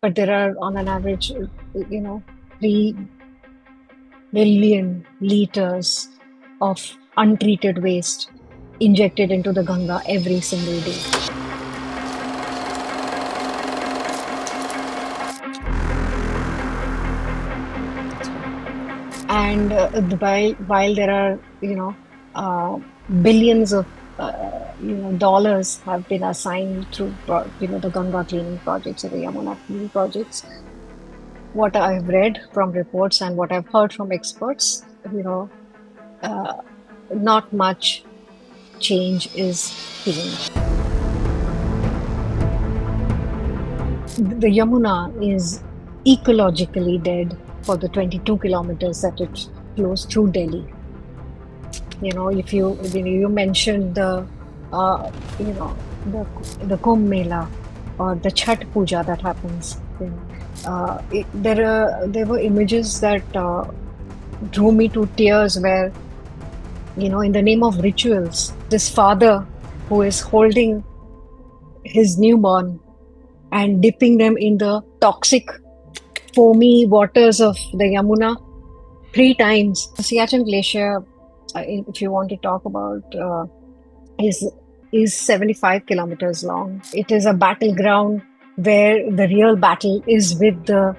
but there are on an average, 3 billion liters of untreated waste injected into the Ganga every single day. And while there are, billions of dollars have been assigned through the Ganga cleaning projects or the Yamuna cleaning projects, what I've read from reports and what I've heard from experts, uh, not much change is seen. The Yamuna is ecologically dead for the 22 kilometers that it flows through Delhi. If you mentioned uh, you know, the Kumbh Mela or the Chhat Puja that happens, there were images that drew me to tears where, in the name of rituals, this father who is holding his newborn and dipping them in the toxic, foamy waters of the Yamuna 3 times. The Siachin Glacier, if you want to talk about, is 75 kilometers long. It is a battleground where the real battle is with the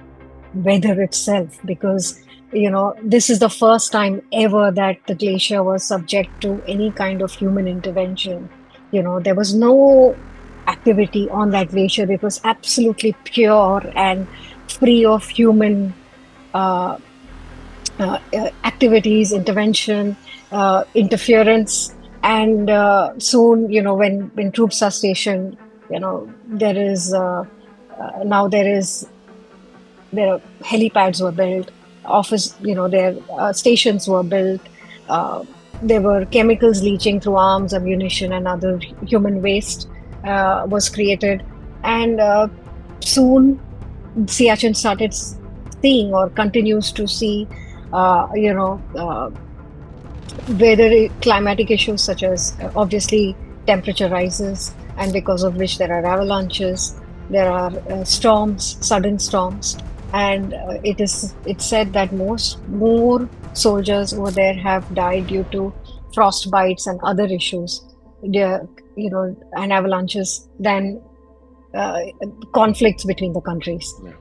weather itself, because this is the first time ever that the glacier was subject to any kind of human intervention. There was no activity on that glacier. It was absolutely pure and free of human uh, activities, intervention, interference. And soon, when troops are stationed, there is now there are helipads were built, office, their stations were built. There were chemicals leaching through arms, ammunition, and other human waste was created. And soon, Siachin started seeing or continues to see, weather climatic issues such as obviously temperature rises, and because of which there are avalanches, there are storms, sudden storms, and it's said that more soldiers over there have died due to frost bites and other issues, and avalanches than conflicts between the countries. Yeah.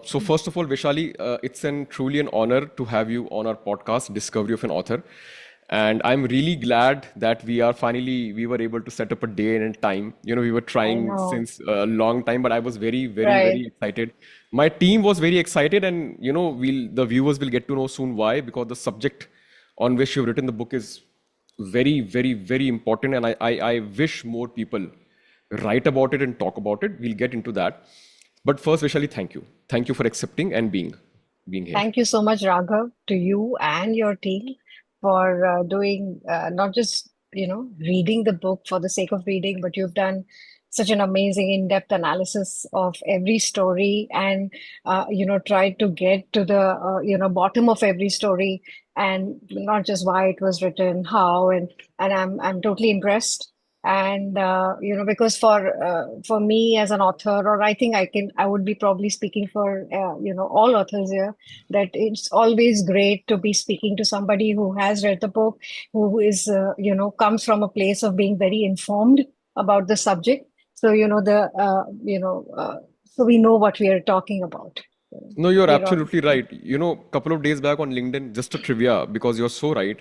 So first of all, Vaishali, it's truly an honor to have you on our podcast, Discovery of an Author. And I'm really glad that we were able to set up a day and time. We were I trying know, since a long time, but I was very, very, right? very excited. My team was very excited, and the viewers will get to know soon why, because the subject on which you've written the book is very, very, very important, and I wish more people write about it and talk about it. We'll get into that. But first, Vishali, thank you. Thank you for accepting and being here. Thank you so much, Raghav, to you and your team for doing not just, reading the book for the sake of reading, but you've done such an amazing in-depth analysis of every story and, tried to get to the, bottom of every story, and not just why it was written, how, and I'm totally impressed. And because for me as an author, or I would be probably speaking for all authors here, that it's always great to be speaking to somebody who has read the book, who is comes from a place of being very informed about the subject. So so we know what we are talking about. No, you're We're all absolutely right. Couple of days back on LinkedIn, just a trivia, because you're so right.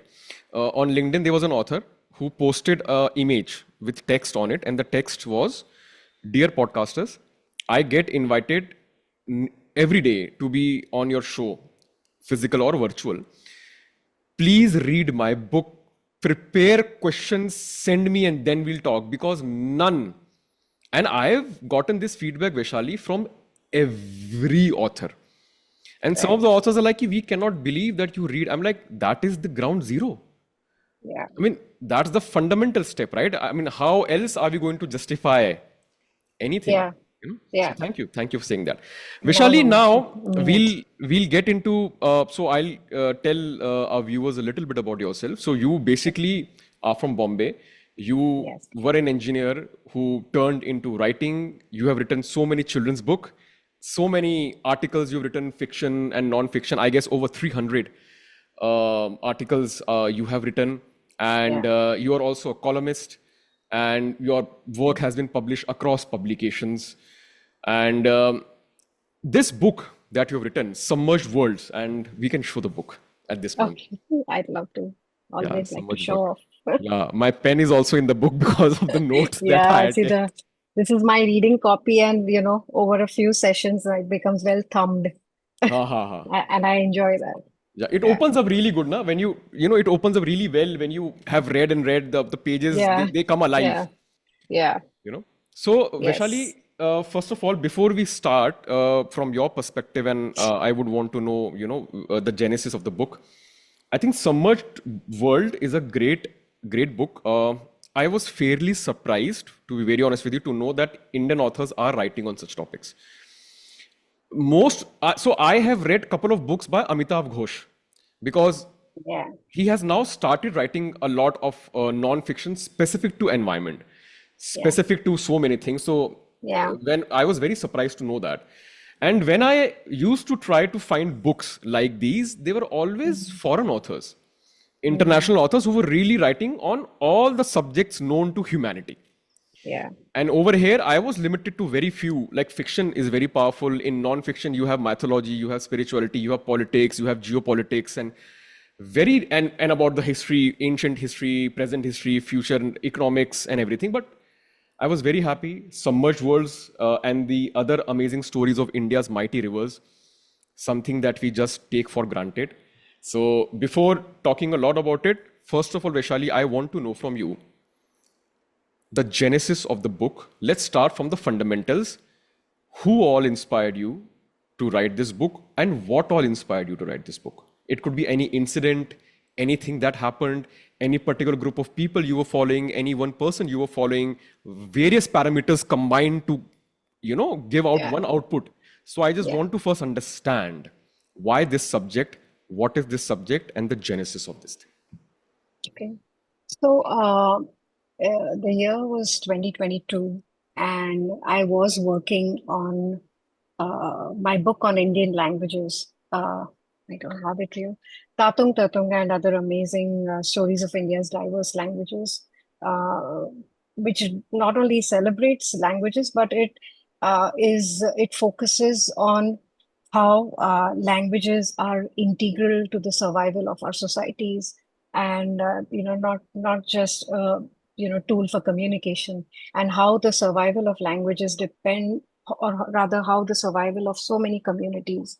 On LinkedIn, there was an author who posted a image with text on it, and the text was, "Dear podcasters, I get invited every day to be on your show, physical or virtual. Please read my book, prepare questions, send me, and then we'll talk, because none." And I've gotten this feedback, Vaishali, from every author. And some of right. the authors are like, we cannot believe that you read. I'm like, that is the ground zero. Yeah. I mean, that's the fundamental step, right? I mean, how else are we going to justify anything? Yeah. Yeah. So thank you for saying that. No, Vishali, no, now minute. we'll get into. So I'll tell our viewers a little bit about yourself. So you basically are from Bombay. You Yes. were an engineer who turned into writing. You have written so many children's book, so many articles you've written, fiction and non-fiction. I guess over 300 articles you have written, and Yeah. you are also a columnist, and your work has been published across publications. And this book that you have written, Submerged Worlds, and we can show the book at this point. Okay. I'd love to. Yeah, Always like to Submerged show World. off. Yeah, my pen is also in the book because of the notes that I Yeah, had see taken. this is my reading copy, and over a few sessions it becomes well thumbed. Ha ha ha. And I enjoy that. Yeah, it Yeah. opens up really good, na? When it opens up really well when you have read and read the pages, Yeah. they come Yeah. alive. Yeah. you know so Yes. Vaishali, first of all, before we start, from your perspective, and I would want to know, the genesis of the book. I think Submerged World is a great book. I was fairly surprised, to be very honest with you, to know that Indian authors are writing on such topics. So I have read a couple of books by Amitav Ghosh, because Yeah. he has now started writing a lot of non-fiction specific to environment, Yeah. specific to so many things. So Yeah. when I was very surprised to know that, and when I used to try to find books like these, they were always Mm. foreign authors, Mm. international authors who were really writing on all the subjects known to humanity. Yeah. And over here, I was limited to very few. Like, fiction is very powerful. In non-fiction, you have mythology, you have spirituality, you have politics, you have geopolitics, and and about the history, ancient history, present history, future and economics, and everything. But I was very happy. Submerged Worlds and the other amazing stories of India's mighty rivers, something that we just take for granted. So before talking a lot about it, first of all, Vaishali, I want to know from you the genesis of the book. Let's start from the fundamentals. Who all inspired you to write this book, and what all inspired you to write this book? It could be any incident, anything that happened, any particular group of people you were following, any one person you were following, various parameters combined to, give out Yeah. one output. So I just Yeah. want to first understand why this subject, what is this subject, and the genesis of this thing. Okay. So, the year was 2022, and I was working on my book on Indian languages. I don't have it here. Tatung Tatung and other amazing stories of India's diverse languages, uh, which not only celebrates languages, but it focuses on how languages are integral to the survival of our societies, and not just tool for communication, and how the survival of languages depend, or rather how the survival of so many communities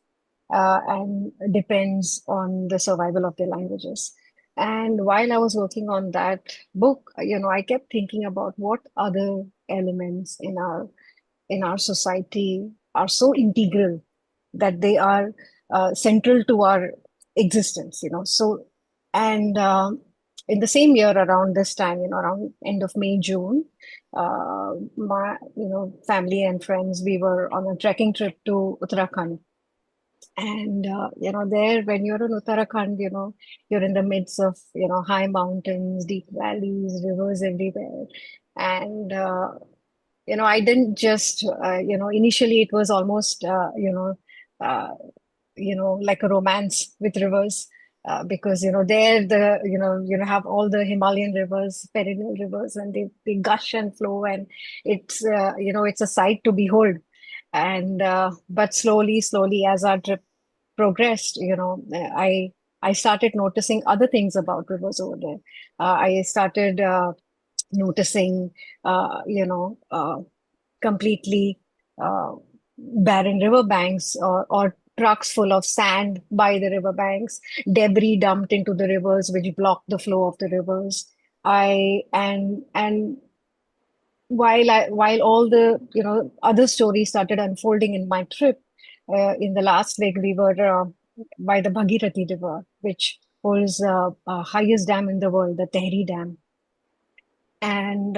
and depends on the survival of their languages. And while I was working on that book, I kept thinking about what other elements in our society are so integral that they are central to our existence. So, and in the same year, around this time, around end of May, June, my family and friends, we were on a trekking trip to Uttarakhand. And there, when you're in Uttarakhand, you're in the midst of high mountains, deep valleys, rivers everywhere. And I didn't just initially it was almost uh, like a romance with rivers, because there the have all the Himalayan rivers, perennial rivers, and they gush and flow, and it's a sight to behold. And but slowly as our trip progressed, I started noticing other things about rivers over there. I started noticing completely uh, barren riverbanks, or trucks full of sand by the riverbanks, debris dumped into the rivers which block the flow of the rivers. I and while all the other stories started unfolding in my trip, in the last week we were by the Bhagirathi River, which holds highest dam in the world, the Tehri Dam. And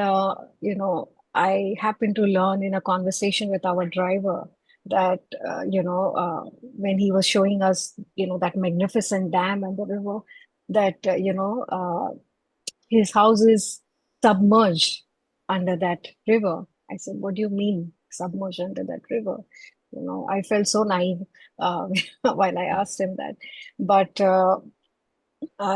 I happened to learn in a conversation with our driver that, when he was showing us, that magnificent dam and the river, that, his house is submerged under that river. I said, what do you mean submerged under that river? I felt so naive uh, while I asked him that. But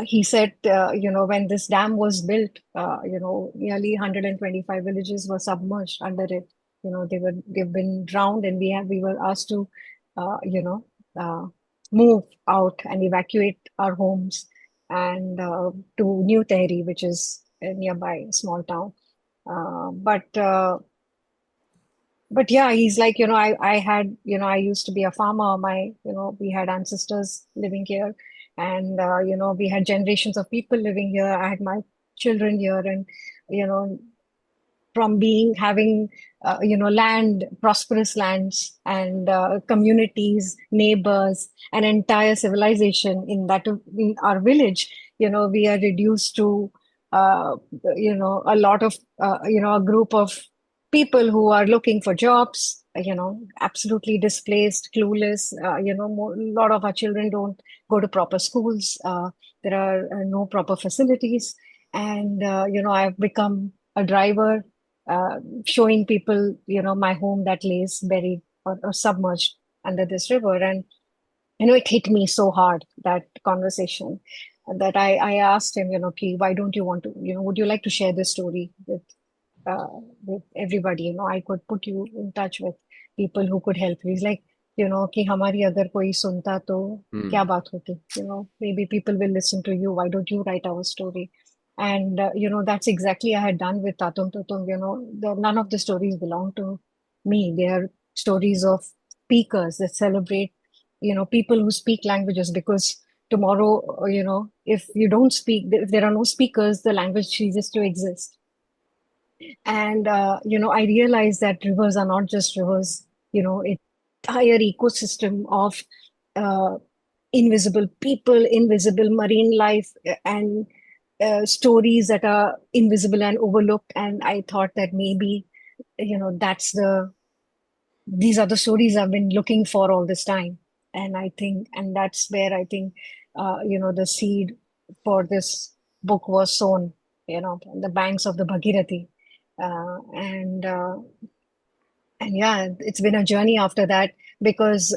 he said, when this dam was built, nearly 125 villages were submerged under it. They've been drowned, and we were asked to, uh, move out and evacuate our homes and to New Tehri, which is a nearby small town. But yeah, he's like, I had, I used to be a farmer. We had ancestors living here, and we had generations of people living here. I had my children here, and you know, from being having land, prosperous lands, and communities, neighbors, an entire civilization in our village, we are reduced to uh, a lot of a group of people who are looking for jobs, absolutely displaced, clueless. A lot of our children don't go to proper schools. There are no proper facilities, and I've become a driver, uh, showing people, my home that lays buried or submerged under this river. And, it hit me so hard, that conversation, that I asked him, Ki, why don't you want to, would you like to share this story uh, with everybody? I could put you in touch with people who could help you. He's like, कि हमारी अगर कोई सुनता तो क्या बात होती, maybe people will listen to you. Why don't you write our story? And that's exactly I had done with Tatum Tutum. None of the stories belong to me. They are stories of speakers that celebrate, people who speak languages, because tomorrow, if you don't speak, if there are no speakers, the language ceases to exist. And I realized that rivers are not just rivers, it's entire ecosystem of uh, invisible people, invisible marine life, and stories that are invisible and overlooked. And I thought that maybe, these are the stories I've been looking for all this time. And that's where I think, the seed for this book was sown, on the banks of the Bhagirathi. And yeah, it's been a journey after that, because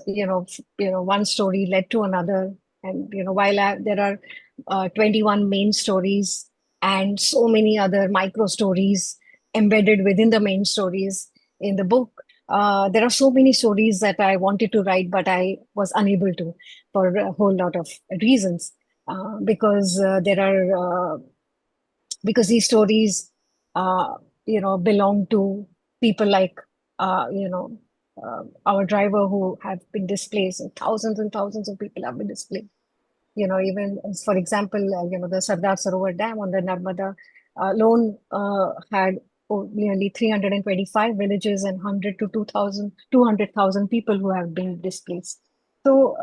one story led to another. And there are 21 main stories and so many other micro stories embedded within the main stories in the book, there are so many stories that I wanted to write, but I was unable to, for a whole lot of reasons. Because there are because these stories, belong to people like, our driver, who have been displaced, and thousands of people have been displaced. Even as, for example, the Sardar Sarovar Dam on the Narmada alone had nearly 325 villages and 100 to 200,000 people who have been displaced. So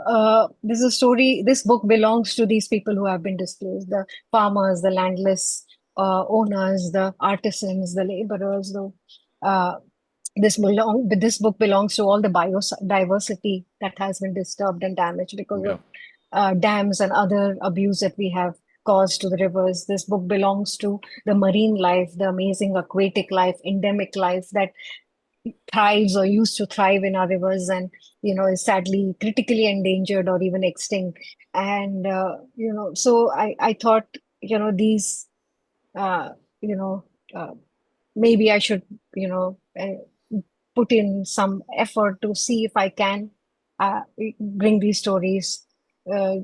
this is a story. This book belongs to these people who have been displaced: the farmers, the landless owners, the artisans, the laborers. Uh, this book belongs to all the biodiversity that has been disturbed and damaged because Yeah. of dams and other abuse that we have caused to the rivers. This book belongs to the marine life, the amazing aquatic life, endemic life that thrives or used to thrive in our rivers, and is sadly critically endangered or even extinct. And so I thought, these uh, you know uh, maybe I should, put in some effort to see if I can uh, bring these stories, uh,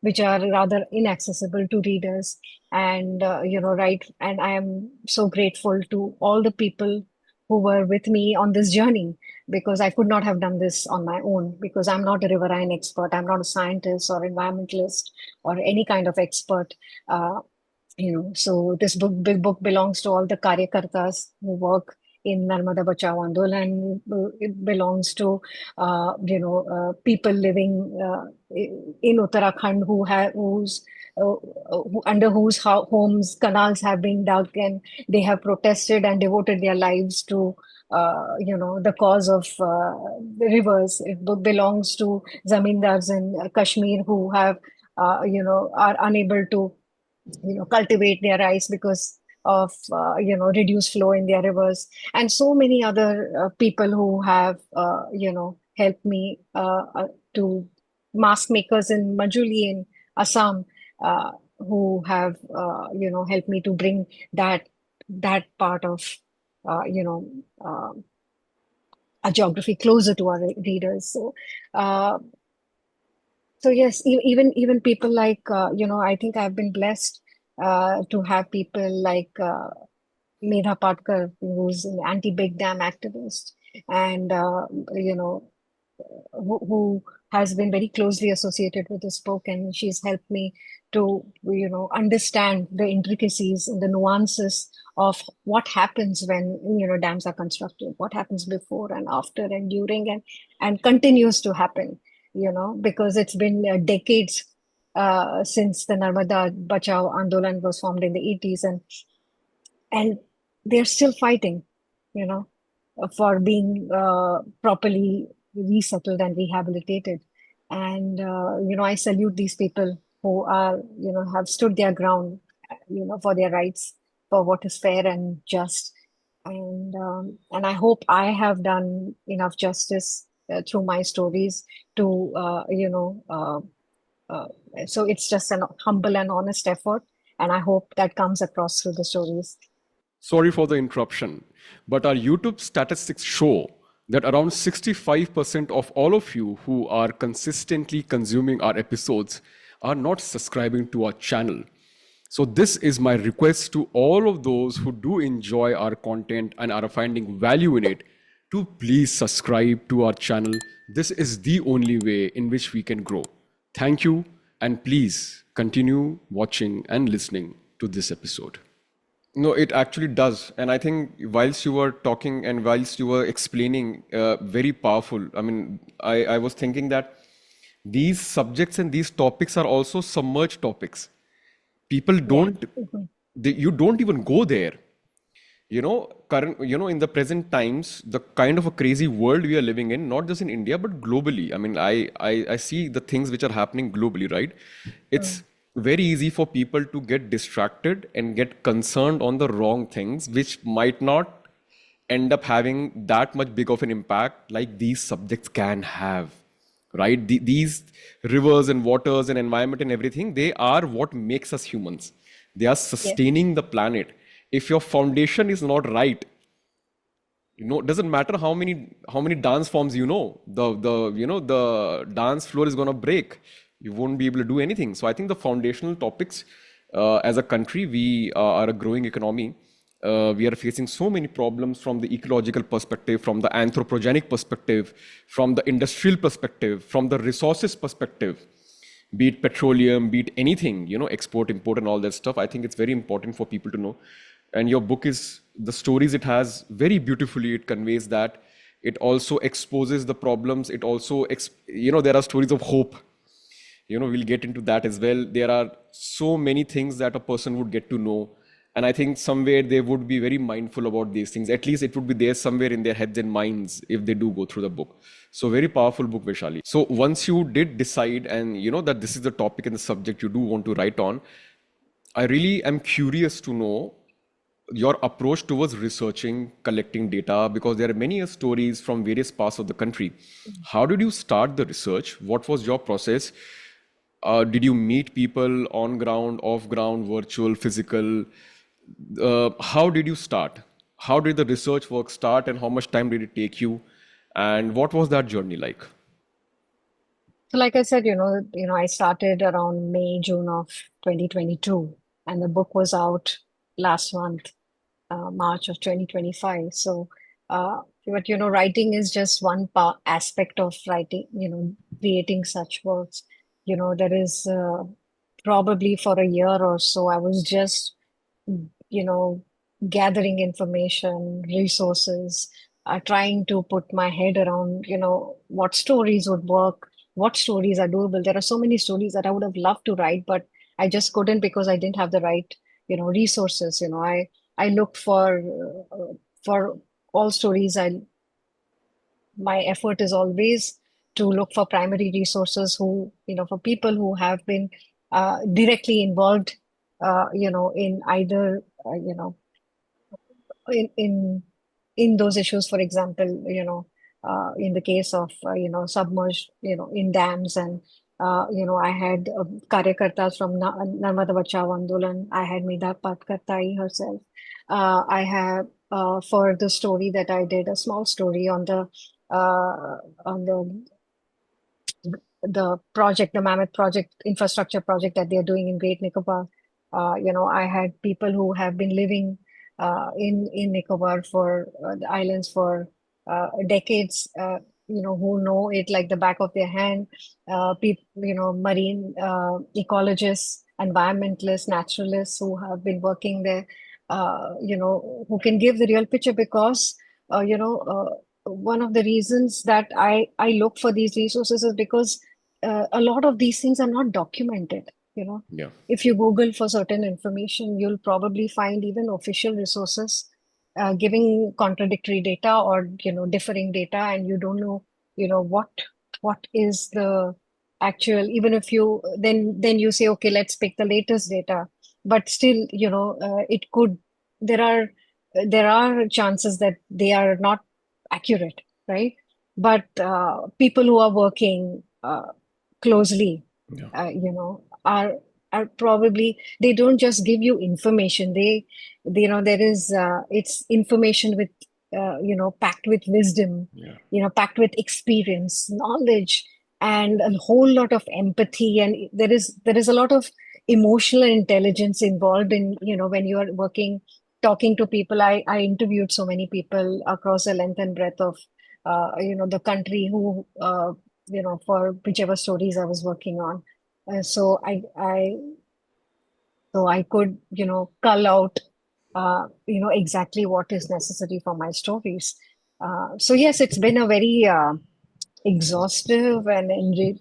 which are rather inaccessible to readers. And, right. And I am so grateful to all the people who were with me on this journey, because I could not have done this on my own, because I'm not a riverine expert. I'm not a scientist or environmentalist or any kind of expert. So this big book belongs to all the karyakartas who work in Narmada Bachao Andolan. It belongs to people living in Uttarakhand who have whose under whose homes canals have been dug, and they have protested and devoted their lives to the cause of the rivers. It belongs to zamindars in Kashmir who have are unable to cultivate their rice because of reduced flow in their rivers, and so many other people who have helped me to mask makers in Majuli in Assam, who have helped me to bring that part of uh, you know uh, a geography closer to our readers. Uh, so yes, even people like I think I've been blessed to have people like Medha Patkar, who's an anti-big dam activist, and who has been very closely associated with this book, and she's helped me to understand the intricacies and the nuances of what happens when dams are constructed, what happens before and after and during, and continues to happen, because it's been decades since the Narmada Bachao Andolan was formed in the 80s, and they're still fighting, you know, for being properly resettled and rehabilitated. And I salute these people who are, have stood their ground, for their rights, for what is fair and just. And I hope I have done enough justice through my stories to, uh, so it's just an humble and honest effort, and I hope that comes across through the stories. Sorry for the interruption, but our YouTube statistics show that around 65% of all of you who are consistently consuming our episodes are not subscribing to our channel. So, this is my request to all of those who do enjoy our content and are finding value in it to please subscribe to our channel. This is the only way in which we can grow. Thank you, and please continue watching and listening to this episode. No, it actually does. And I think whilst you were talking and whilst you were explaining, very powerful. I mean, I was thinking that these subjects and these topics are also submerged topics. People Yeah. don't, you don't even go there. In the present times, the kind of a crazy world we are living in, not just in India, but globally. I mean, I see the things which are happening globally, right? It's Mm. very easy for people to get distracted and get concerned on the wrong things, which might not end up having that much big of an impact like these subjects can have, right? These rivers and waters and environment and everything, they are what makes us humans. They are Yes. sustaining the planet. If your foundation is not right, it doesn't matter how many dance forms the dance floor is going to break. You won't be able to do anything. So I think the foundational topics, as a country, we are a growing economy. We are facing so many problems from the ecological perspective, from the anthropogenic perspective, from the industrial perspective, from the resources perspective, be it petroleum, be it anything, export, import, and all that stuff. I think it's very important for people to know. And your book is the stories it has very beautifully. It conveys that. It also exposes the problems. It also, there are stories of hope. We'll get into that as well. There are so many things that a person would get to know. And I think somewhere they would be very mindful about these things. At least it would be there somewhere in their heads and minds if they do go through the book. So very powerful book, Vaishali. So once you did decide and that this is the topic and the subject you do want to write on, I really am curious to know your approach towards researching, collecting data, because there are many stories from various parts of the country. How did you start the research? What was your process? Did you meet people on ground, off ground, virtual, physical? How did you start? How did the research work start, and how much time did it take you? And what was that journey like? So like I said, I started around May, June of 2022, and the book was out last month, March of 2025. So, but writing is just one part aspect of writing, creating such works. There is probably for a year or so, I was just, you know, gathering information, resources, trying to put my head around, what stories would work, what stories are doable. There are so many stories that I would have loved to write, but I just couldn't because I didn't have the right, resources. I looked for all stories. My effort is always to look for primary resources for people who have been directly involved, in either, in those issues. For example, in the case of submerged, in dams, and I had karyakartas from Narmada Bachao Andolan. I had Medha Patkartai herself. I have for the story that I did, a small story on the project, the Mammoth project, infrastructure project that they're doing in Great Nicobar. I had people who have been living in Nicobar, for the islands, for decades. Who know it like the back of their hand. People, marine ecologists, environmentalists, naturalists who have been working there. Who can give the real picture, because one of the reasons that I look for these resources is because a lot of these things are not documented. Yeah. If you Google for certain information, you'll probably find even official resources giving contradictory data, or differing data, and you don't know what is the actual. Even if you then you say, okay, let's pick the latest data, but still, it could there are there are chances that they are not accurate, right? But people who are working closely, Yeah. are probably, they don't just give you information. There is it's information with packed with wisdom, Yeah. packed with experience, knowledge, and a whole lot of empathy. And there is a lot of emotional intelligence involved in, when you are working, talking to people. I interviewed so many people across the length and breadth of the country, who for whichever stories I was working on. So I could, cull out, exactly what is necessary for my stories. So yes, it's been a very exhaustive and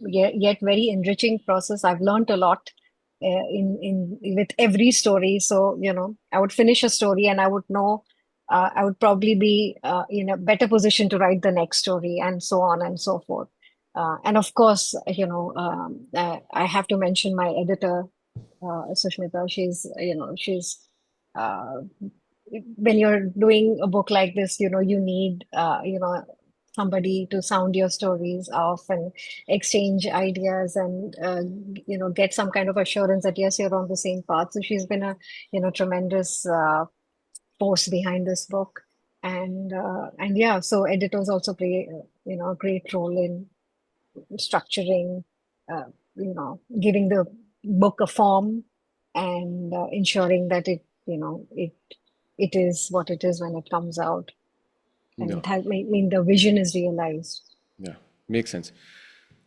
yet very enriching process. I've learned a lot in with every story. So, I would finish a story and I would know, I would probably be in a better position to write the next story, and so on and so forth. And of course, I have to mention my editor, Sushmita. She's uh, when you're doing a book like this, you need, somebody to sound your stories off and exchange ideas, and, get some kind of assurance that yes, you're on the same path. So she's been a, tremendous force behind this book. And yeah, so editors also play, a great role in structuring, giving the book a form, and ensuring that it is what it is when it comes out, and Yeah. it has, I mean, the vision is realized. Yeah. Makes sense.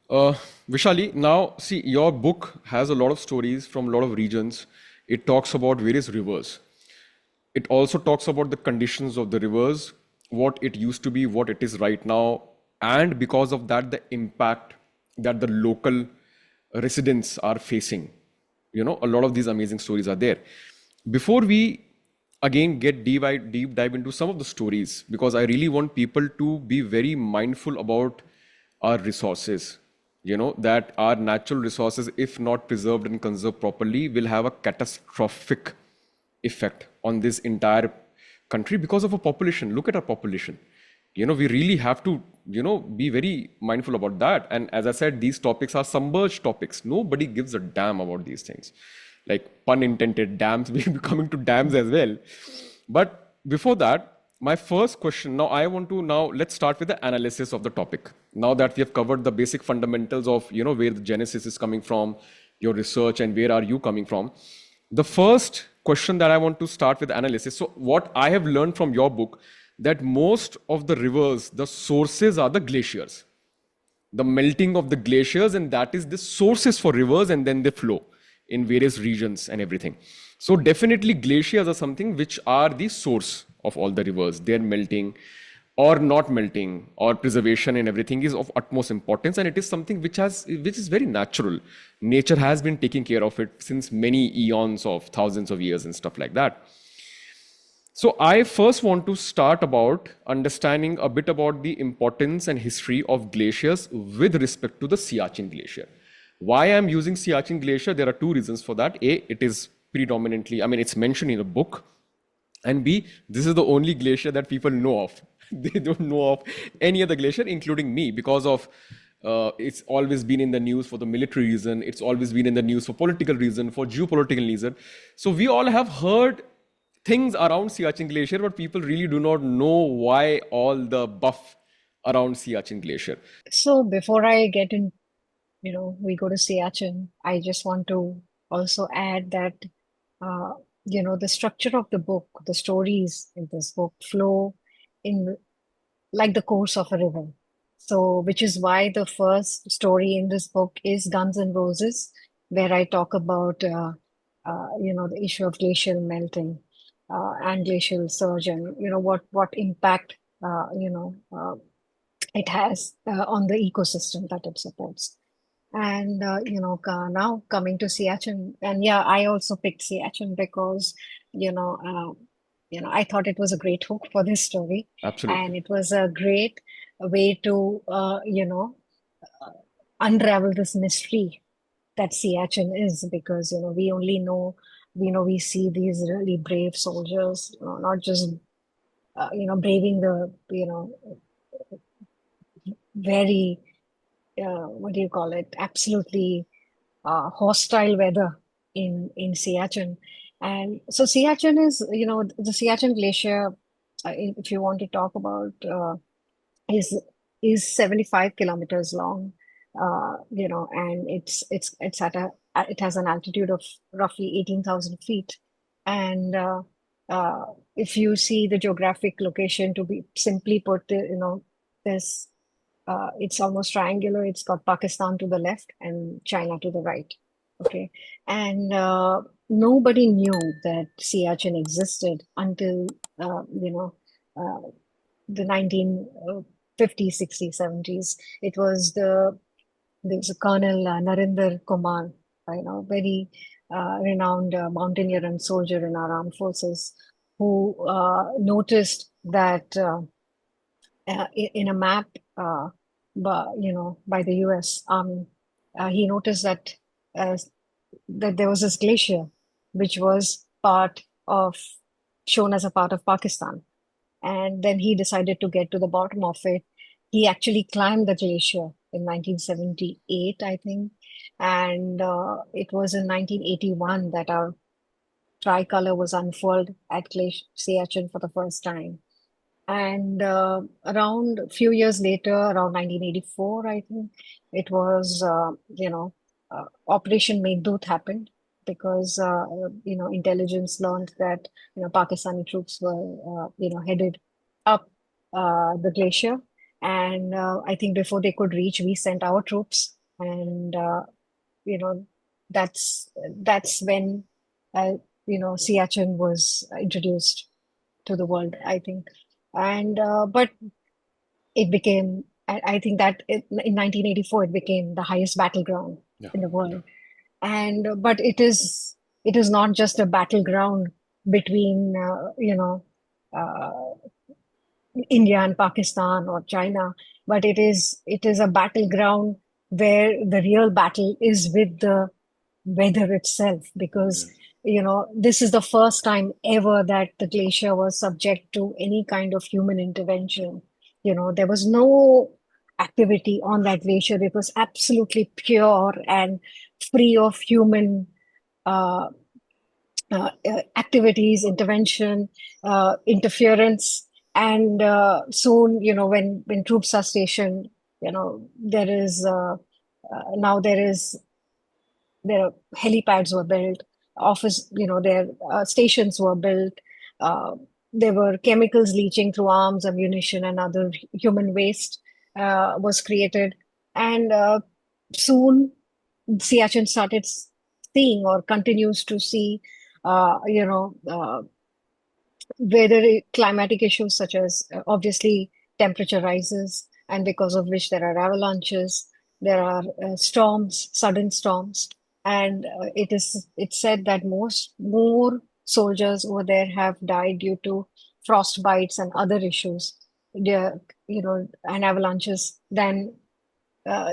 Uh, Vishali, now see, your book has a lot of stories from a lot of regions. It talks about various rivers. It also talks about the conditions of the rivers, what it used to be, what it is right now, and because of that, the impact that the local residents are facing. A lot of these amazing stories are there. Before we again get deep dive into some of the stories, because I really want people to be very mindful about our resources. That our natural resources, if not preserved and conserved properly, will have a catastrophic effect on this entire country because of a population. Look at our population. We really have to, be very mindful about that. And as I said, these topics are submerged topics. Nobody gives a damn about these things. Like, pun intended, dams, we'll be coming to dams as well. But before that, my first question, now I want to, now let's start with the analysis of the topic. Now that we have covered the basic fundamentals of, where the genesis is coming from, your research, and where are you coming from. The first question that I want to start with analysis. So what I have learned from your book, that most of the rivers, the sources are the glaciers, the melting of the glaciers, and that is the sources for rivers, and then they flow in various regions and everything. So definitely glaciers are something which are the source of all the rivers. They're melting or not melting or preservation and everything is of utmost importance, and it is something which is very natural. Nature has been taking care of it since many eons of thousands of years and stuff like that. So I first want to start about understanding a bit about the importance and history of glaciers with respect to the Siachen Glacier. Why I'm using Siachen Glacier? There are two reasons for that. A, it is predominantly, I mean, it's mentioned in a book, and B, this is the only glacier that people know of. They don't know of any other glacier, including me, because of it's always been in the news for the military reason. It's always been in the news for political reason, for geopolitical reason. So we all have heard things around Siachen Glacier, but people really do not know why all the buff around Siachen Glacier. So before I get in, we go to Siachin, I just want to also add that, uh, the structure of the book, the stories in this book flow in like the course of a river. So, which is why the first story in this book is Guns and Roses, where I talk about, the issue of glacial melting and glacial surge, and what impact, it has on the ecosystem that it supports. And now coming to Siachen, and yeah, I also picked Siachen because you know, I thought it was a great hook for this story, and Absolutely. it was a great way to unravel this mystery that Siachen is, because we only know, we see these really brave soldiers, not just braving the very what do you call it, absolutely hostile weather in Siachen. And so Siachen is, the Siachen Glacier, if you want to talk about, is 75 kilometers long, and it's it has an altitude of roughly 18,000 feet. And uh, if you see the geographic location, to be simply put, this it's almost triangular. It's got Pakistan to the left and China to the right. Okay. And nobody knew that Siachen existed until, uh, the 1950s, 60s, 70s. It was there was a Colonel Narendra Kumar, very renowned mountaineer and soldier in our armed forces, who noticed that in a map, by the U.S. Army, he noticed uh, that there was this glacier, which was part of shown as a part of Pakistan. And then he decided to get to the bottom of it. He actually climbed the glacier in 1978, I think. And it was in 1981 that our tricolor was unfurled at Glacier Siachen for the first time. And around a few years later, around 1984, I think, it was, Operation Meghdoot happened, because, intelligence learned that, Pakistani troops were, headed up the glacier. And I think before they could reach, we sent our troops. And, you know, that's when, uh, Siachen was introduced to the world, I think. And but it became, I think that in 1984 it became the highest battleground Yeah. in the Yeah. world. And but it is not just a battleground between uh, India and Pakistan or China, but it is a battleground where the real battle is with the weather itself, because Yes. this is the first time ever that the glacier was subject to any kind of human intervention. There was no activity on that glacier. It was absolutely pure and free of human uh, activities, intervention, interference. And soon, when troops are stationed, there is now there are helipads were built, office, their stations were built. Uh, there were chemicals leaching through arms, ammunition, and other human waste was created. And soon, Siachen started seeing, or continues to see, weather climatic issues such as obviously temperature rises, and because of which there are avalanches, there are storms, sudden storms, and it's said that more soldiers over there have died due to frost bites and other issues, there, and avalanches than uh,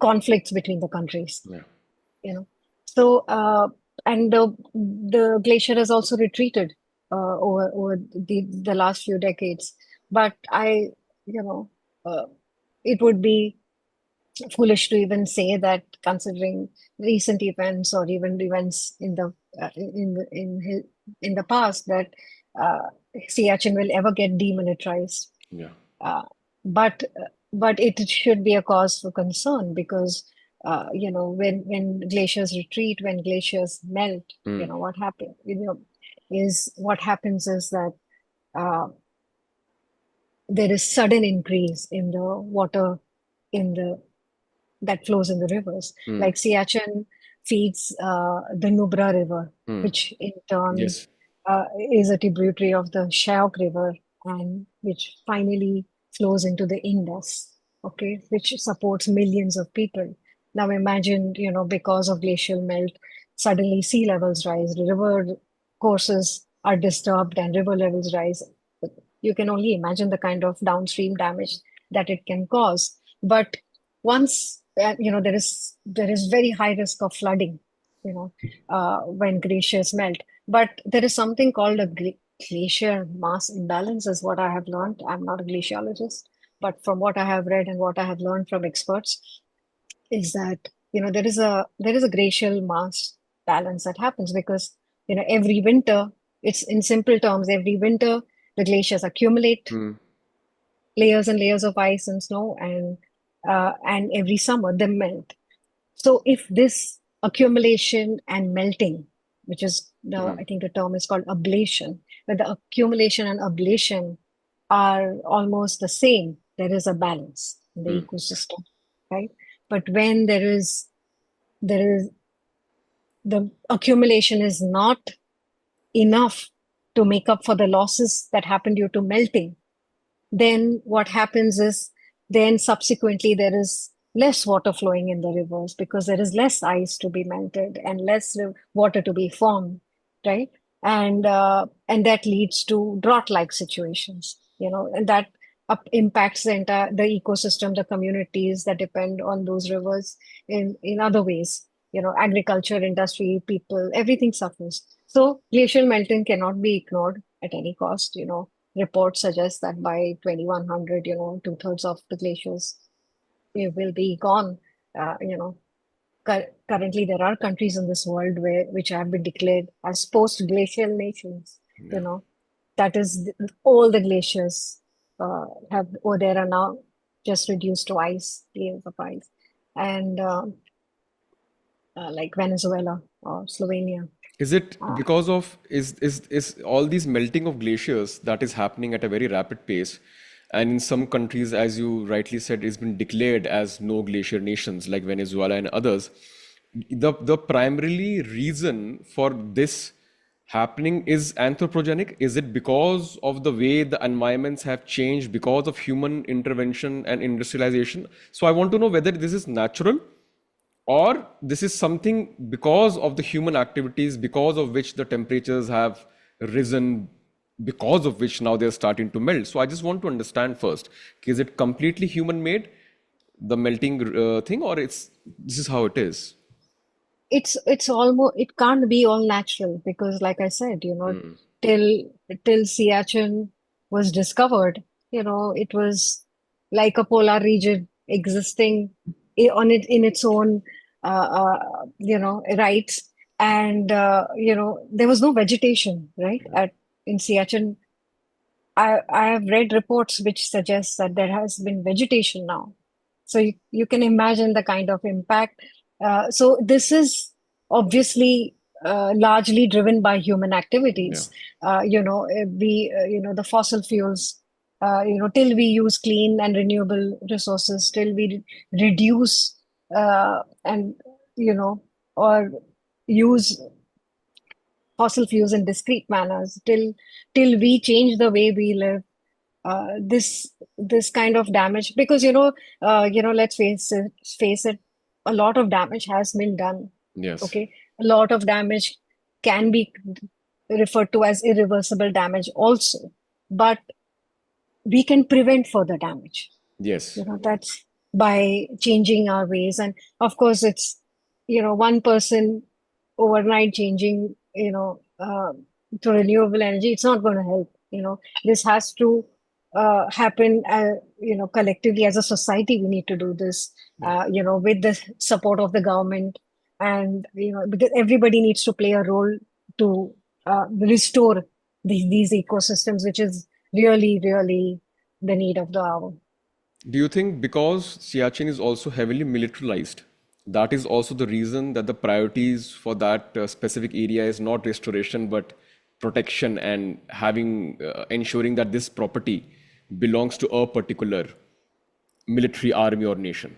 conflicts between the countries Yeah. you know. So, and the glacier has also retreated over the last few decades. But you know, uh, it would be foolish to even say that, considering recent events or even events in the past, that uh, Siachin will ever get demilitarized. Yeah. Uh, but it should be a cause for concern because when glaciers retreat, when glaciers melt, Mm. what happens is that uh, there is sudden increase in the water in the that flows in the rivers. Mm. Like Siachin feeds the Nubra River, Mm. which in turn Yes. is a tributary of the Shyok River, and which finally flows into the Indus, okay, which supports millions of people. Now imagine, because of glacial melt, suddenly sea levels rise, river courses are disturbed, and river levels rise. You can only imagine the kind of downstream damage that it can cause. But once there is very high risk of flooding, when glaciers melt. But there is something called a glacier mass imbalance, is what I have learned. I'm not a glaciologist, but from what I have read and what I have learned from experts, is that there is a glacial mass balance that happens because every winter, it's in simple terms, every winter the glaciers accumulate Mm. layers and layers of ice and snow, and every summer they melt. So if this accumulation and melting, which is Mm. I think the term is called ablation, where the accumulation and ablation are almost the same, there is a balance in the Mm. ecosystem, right? But when there is the accumulation is not enough to make up for the losses that happen due to melting, then what happens is, then subsequently there is less water flowing in the rivers because there is less ice to be melted and less water to be formed, right? And that leads to drought-like situations, and that impacts the ecosystem, the communities that depend on those rivers in other ways. Agriculture, industry, people, everything suffers. So glacial melting cannot be ignored at any cost. Reports suggest that by 2100, two-thirds of the glaciers will be gone. Currently, there are countries in this world which have been declared as post-glacial nations. You Yeah. know, that is, all the glaciers or there are now just reduced to ice, layers of ice, and like Venezuela or Slovenia. Is it Uh, because of is all these melting of glaciers that is happening at a very rapid pace, and in some countries, as you rightly said, it's been declared as no glacier nations like Venezuela and others. The primarily reason for this happening is anthropogenic? Is it because of the way the environments have changed because of human intervention and industrialization? So I want to know whether this is natural or this is something because of the human activities, because of which the temperatures have risen, because of which now they're starting to melt. So I just want to understand first, is it completely human made, the melting thing, or it's this is how it is? it's almost, it can't be all natural because, like I said, Mm. till till Siachin was discovered, it was like a polar region existing on it in its own rights, and there was no vegetation, right? At in Siachin, I have read reports which suggest that there has been vegetation now. So you can imagine the kind of impact. So this is obviously largely driven by human Yeah. activities. The fossil fuels, till we use clean and renewable resources, till we reduce and, or use fossil fuels in discrete manners, till we change the way we live, this kind of damage, because let's face it, a lot of damage has been done. Yes. Okay, a lot of damage can be referred to as irreversible damage also, but we can prevent further damage. Yes. That's by changing our ways. And of course, it's one person overnight changing to renewable energy. It's not going to help. This has to happen collectively. As a society, we need to do this Yeah. with the support of the government, and because everybody needs to play a role to restore these ecosystems, which is really, really the need of the hour. Do you think because Siachen is also heavily militarized, that is also the reason that the priorities for that specific area is not restoration but protection and having ensuring that this property belongs to a particular military army or nation?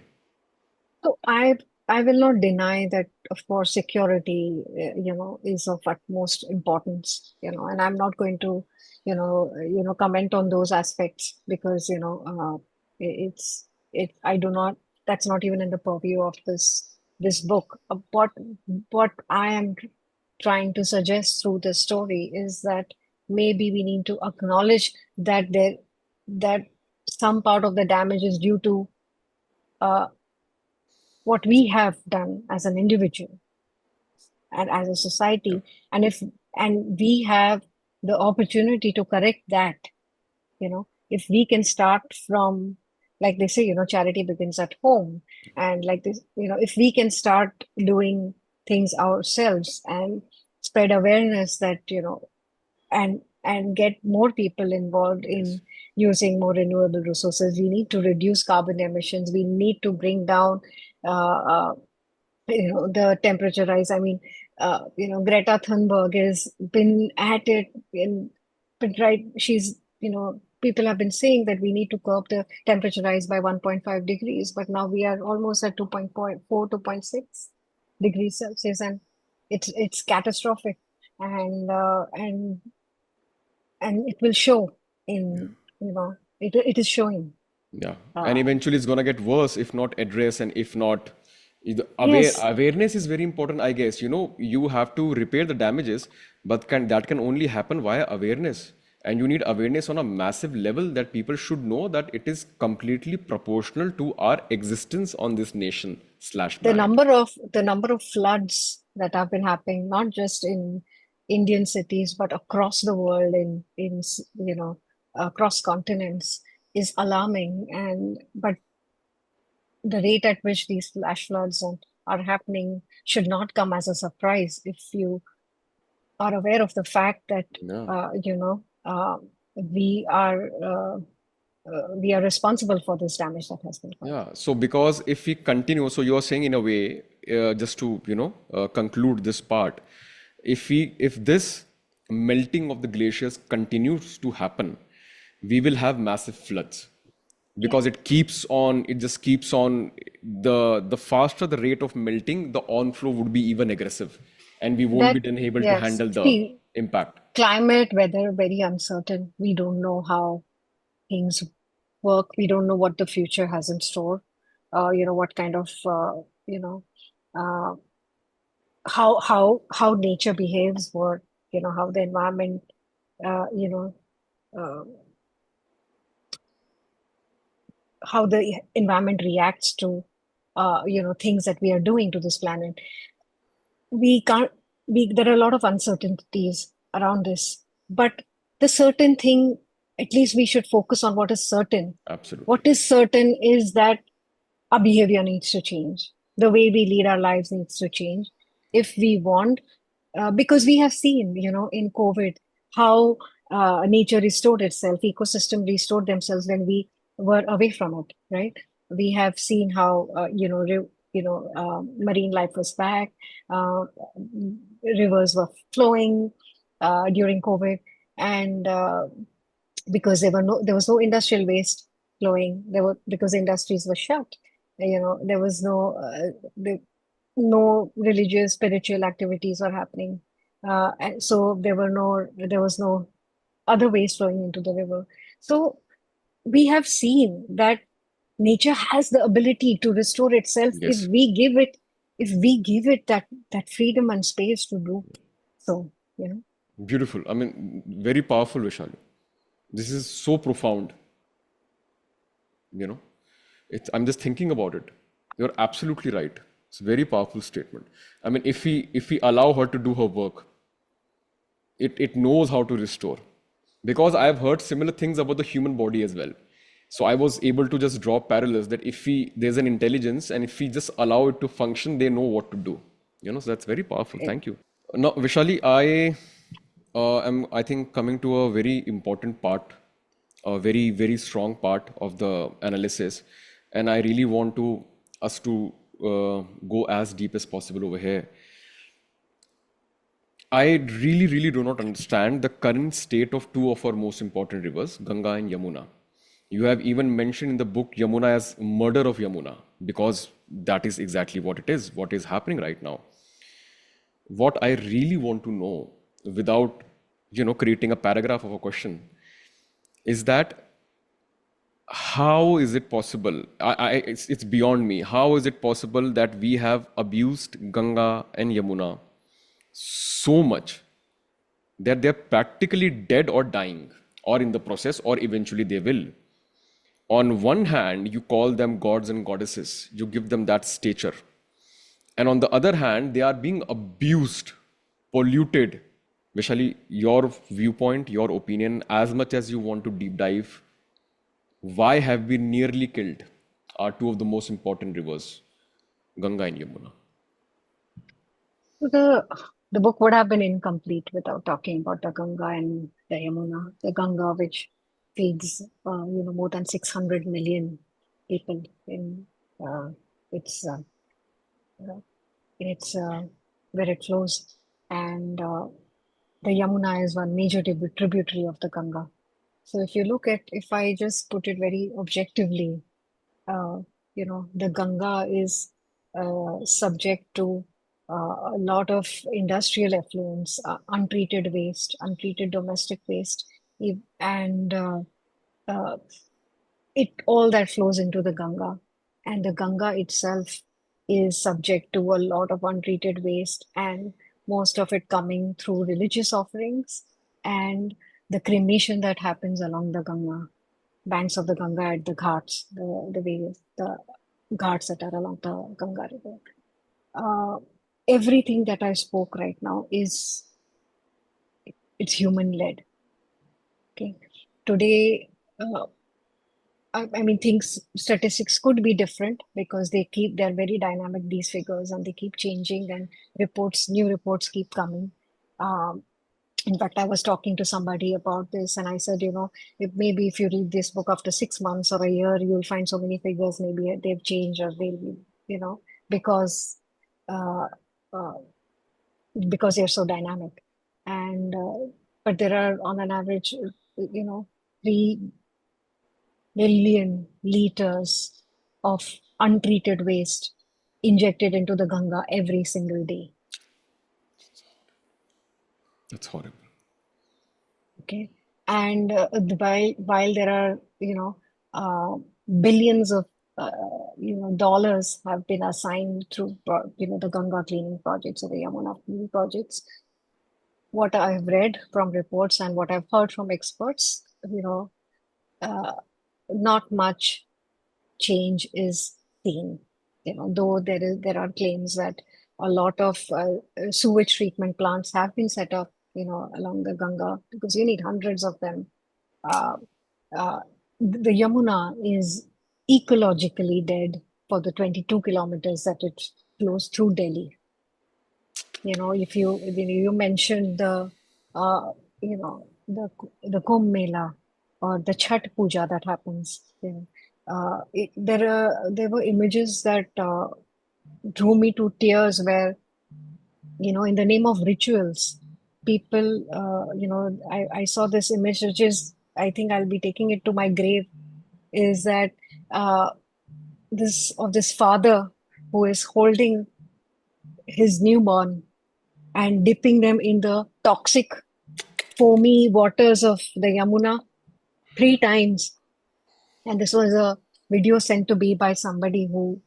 So I will not deny that, of course, security, is of utmost importance, and I'm not going to, comment on those aspects, because, I do not, that's not even in the purview of this book. What I am trying to suggest through this story is that maybe we need to acknowledge that some part of the damage is due to uh, what we have done as an individual and as a Yeah. society, and we have the opportunity to correct that. If we can start from, like they say, charity begins at home, and like this, if we can start doing things ourselves and spread awareness that, and get more people involved Yes. in using more renewable resources. We need to reduce carbon emissions. We need to bring down uh, uh, the temperature rise. I mean, Greta Thunberg has been at it in, but right, she's, people have been saying that we need to curb the temperature rise by 1.5 degrees, but now we are almost at 2.4, 2.6 degrees Celsius, and it's catastrophic, and and it will show in, it is showing. Yeah, and Uh, eventually it's gonna get worse if not addressed and if not yes, awareness is very important, I guess. You have to repair the damages, but can only happen via awareness. And you need awareness on a massive level that people should know that it is completely proportional to our existence on this nation slash planet. the number of floods that have been happening, not just in Indian cities, but across the world, across continents, is alarming. And but the rate at which these flash floods are happening should not come as a surprise if you are aware of the fact that Yeah. we are we are responsible for this damage that has been caused. Yeah, so because if we continue, so you're saying in a way, just to conclude this part, if this melting of the glaciers continues to happen, we will have massive floods Yeah. because it just keeps on. The faster the rate of melting, the onflow would be even aggressive, and we won't be That, then able to yes. handle the See, impact. climate, weather, very uncertain. We don't know how things work. We don't know what the future has in store. What kind of, you know, uh, how nature behaves, or, how the environment, uh, you know, uh, how the environment reacts to, things that we are doing to this planet. We can't, there are a lot of uncertainties around this, but the certain thing, at least we should focus on what is certain. Absolutely. What is certain is that our behavior needs to change. The way we lead our lives needs to change if we want, because we have seen, in COVID, how nature restored itself, ecosystem restored themselves when we were away from it, right? We have seen how, marine life was back, uh, rivers were flowing during COVID, and because there was no industrial waste flowing. There were Because industries were shut. There was no religious spiritual activities were happening. And so there was no other waste flowing into the river. So we have seen that nature has the ability to restore itself Yes. if we give it that freedom and space to do so, you know. Beautiful. I mean, very powerful, Vishali. This is so profound, you know. I'm just thinking about it. You're absolutely right. It's a very powerful statement. I mean, if we allow her to do her work, it knows how to restore. Because I've heard similar things about the human body as well. So I was able to just draw parallels that if we there's an intelligence and if we just allow it to function, they know what to do. So that's very powerful. It, Thank you. Now, Vishali, I am, I think, coming to a very important part, a very, very strong part of the analysis. And I really want to us to go as deep as possible over here. I really, really do not understand the current state of two of our most important rivers, Ganga and Yamuna. You have even mentioned in the book Yamuna as murder of Yamuna, because that is exactly what is happening right now. What I really want to know, without creating a paragraph of a question, is that how is it possible? It's beyond me. How is it possible that we have abused Ganga and Yamuna so much that they're practically dead or dying, or in the process, or eventually they will? On one hand, you call them gods and goddesses, you give them that stature. And on the other hand, they are being abused, polluted. Vishali, your viewpoint, your opinion, as much as you want to deep dive, why have we nearly killed our two of the most important rivers, Ganga and Yamuna? the the book would have been incomplete without talking about the Ganga and the Yamuna. The Ganga, which feeds more than 600 million people in uh, its uh, its where it flows, and the Yamuna is one major tributary of the Ganga. So if I just put it very objectively, uh, the Ganga is subject to a lot of industrial effluents, untreated waste, untreated domestic waste, and uh, it all that flows into the Ganga. And the Ganga itself is subject to a lot of untreated waste, and most of it coming through religious offerings and the cremation that happens along the Ganga banks of the Ganga at the ghats, the ghats that are along the Ganga River. Uh, Everything that I spoke right now it's human led. Okay, today, I mean, things statistics could be different because they're very dynamic, these figures, and they keep changing, and new reports keep coming. Um, In fact, I was talking to somebody about this, and I said, if you read this book after 6 months or a year, you'll find so many figures. Maybe they've changed, or they'll be, because uh, uh, because they're so dynamic. And but there are, on an average, 3 billion liters of untreated waste injected into the Ganga every single day. That's horrible. Okay. And while there are, uh, billions of, uh, dollars have been assigned through, the Ganga cleaning projects or the Yamuna cleaning projects, what I've read from reports and what I've heard from experts, uh, not much change is seen. Though there are claims that a lot of sewage treatment plants have been set up, along the Ganga because you need hundreds of them. Uh, uh, the Yamuna is ecologically dead for the 22 kilometers that it flows through Delhi. If you mentioned uh, the Kumbh Mela or the Chhat Puja that happens, there were images that drew me to tears where, in the name of rituals, people, I saw this image, which is, I think I'll be taking it to my grave, is that uh, this father who is holding his newborn, and dipping them in the toxic, foamy waters of the Yamuna 3 times. And this was a video sent to me by somebody who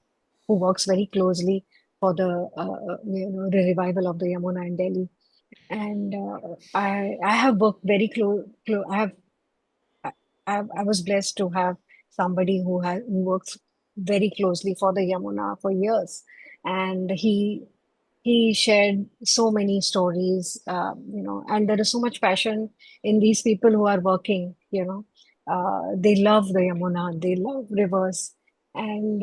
works very closely for the revival of the Yamuna in Delhi. And I have worked very close. I, I was blessed to have somebody who works very closely for the Yamuna for years, and he shared so many stories, and there is so much passion in these people who are working. They love the Yamuna, they love rivers, and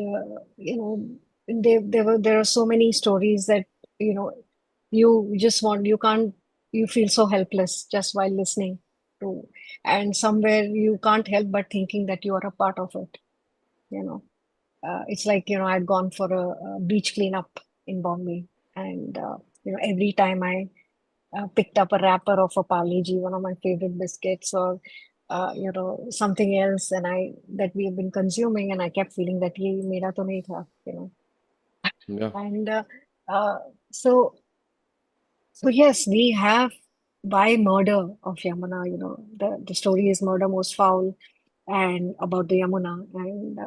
there are so many stories that you know you can't, you feel so helpless just while listening to, and somewhere you can't help but thinking that you are a part of it. You know, it's like, I'd gone for a beach cleanup in Bombay, and every time I picked up a wrapper of a Parle G, one of my favorite biscuits, or something else, and I that we have been consuming, and I kept feeling that ye mera to nahi tha, Yeah. and uh, so yes, we have why murder of Yamuna. The story is Murder Most Foul, and about the Yamuna, and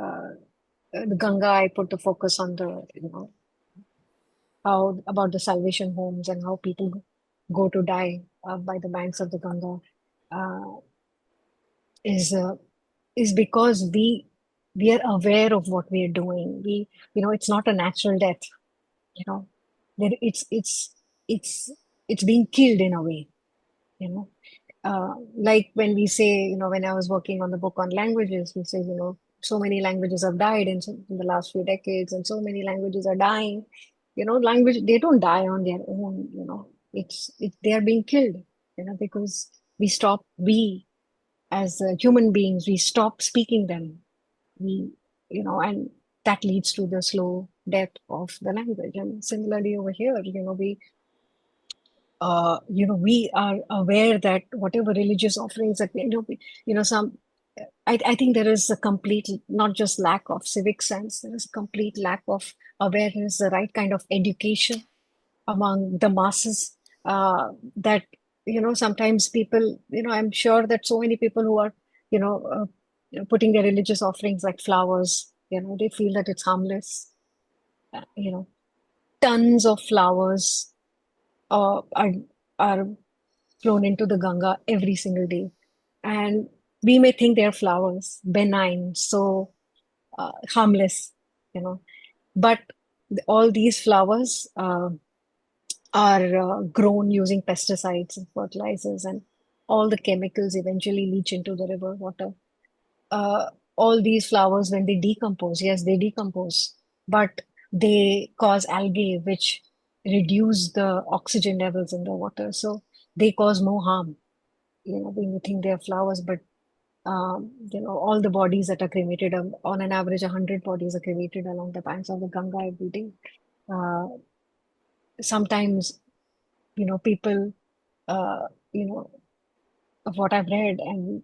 the Ganga. I put the focus on the how about the salvation homes and how people go to die by the banks of the Ganga, uh, is is because we are aware of what we are doing. It's not a natural death. You know, there it's it's being killed in a way. You know, like when we say, when I was working on the book on languages, we say, so many languages have died in the last few decades, and so many languages are dying. Language, they don't die on their own. They are being killed. Because we as human beings, we stop speaking them. And that leads to the slow death of the language. And similarly over here, we are aware that whatever religious offerings that some, I think there is a complete, not just lack of civic sense, there is complete lack of awareness, the right kind of education among the masses. That sometimes people, I'm sure that so many people who are, putting their religious offerings like flowers, they feel that it's harmless. Uh, you know, Tons of flowers are flown into the Ganga every single day. And we may think they're flowers, benign, so harmless, you know. But all these flowers are grown using pesticides and fertilizers, and all the chemicals eventually leach into the river water. Uh, all these flowers, when they decompose, yes, they decompose, but they cause algae, which reduce the oxygen levels in the water. So they cause more harm, when you think they're flowers, but all the bodies that are cremated, on an average, 100 bodies are cremated along the banks of the Ganga every day. Uh, Sometimes, people, uh, you know, of what I've read, and,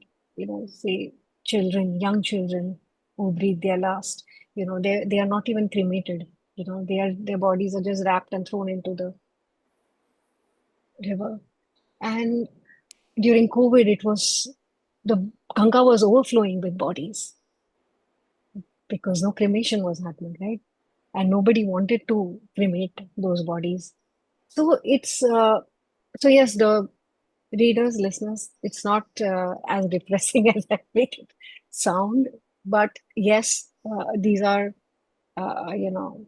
say young children who breathe their last, they are not even cremated. Their bodies are just wrapped and thrown into the river. And during COVID, the Ganga was overflowing with bodies because no cremation was happening, right? And nobody wanted to cremate those bodies. So so yes, the readers, listeners, it's not as depressing as I make it sound, but yes, uh, you know,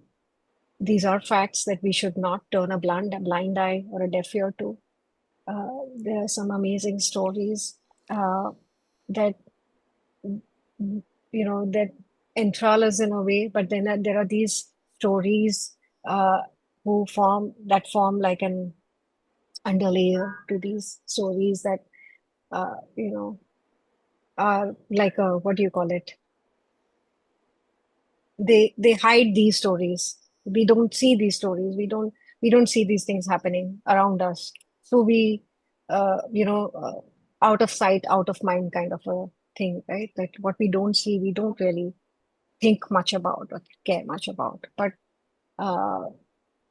these are facts that we should not turn a blind eye or a deaf ear to. There are some amazing stories uh, that that enthrall us in a way, but then there are these stories uh, form like an underlayer to these stories that uh, you know are like a, what do you call it? They hide these stories. We don't see these stories. We don't see these things happening around us. So we out of sight, out of mind kind of a thing, right? That what we don't see, we don't really think much about or care much about. But uh,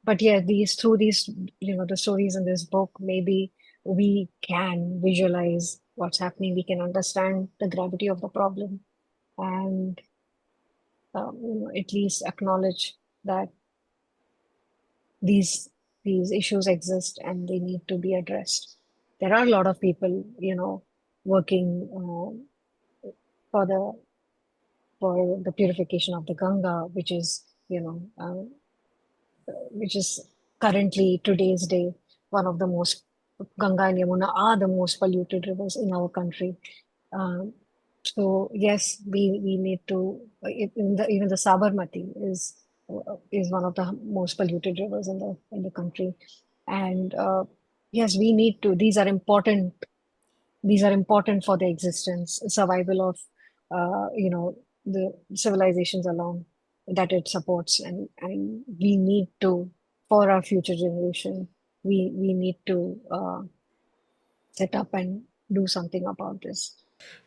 But yeah, these through these, the stories in this book, maybe we can visualize what's happening. We can understand the gravity of the problem, and at least acknowledge that these these issues exist and they need to be addressed. There are a lot of people, working for the purification of the Ganga, which is currently today's day one of the most Ganga and Yamuna are the most polluted rivers in our country. Um, so yes, we need to even the Sabarmati is one of the most polluted rivers in the country, and yes, we need to. These are important for the existence, survival of, the civilizations along that it supports, and we need to, for our future generation, we need to set up and do something about this.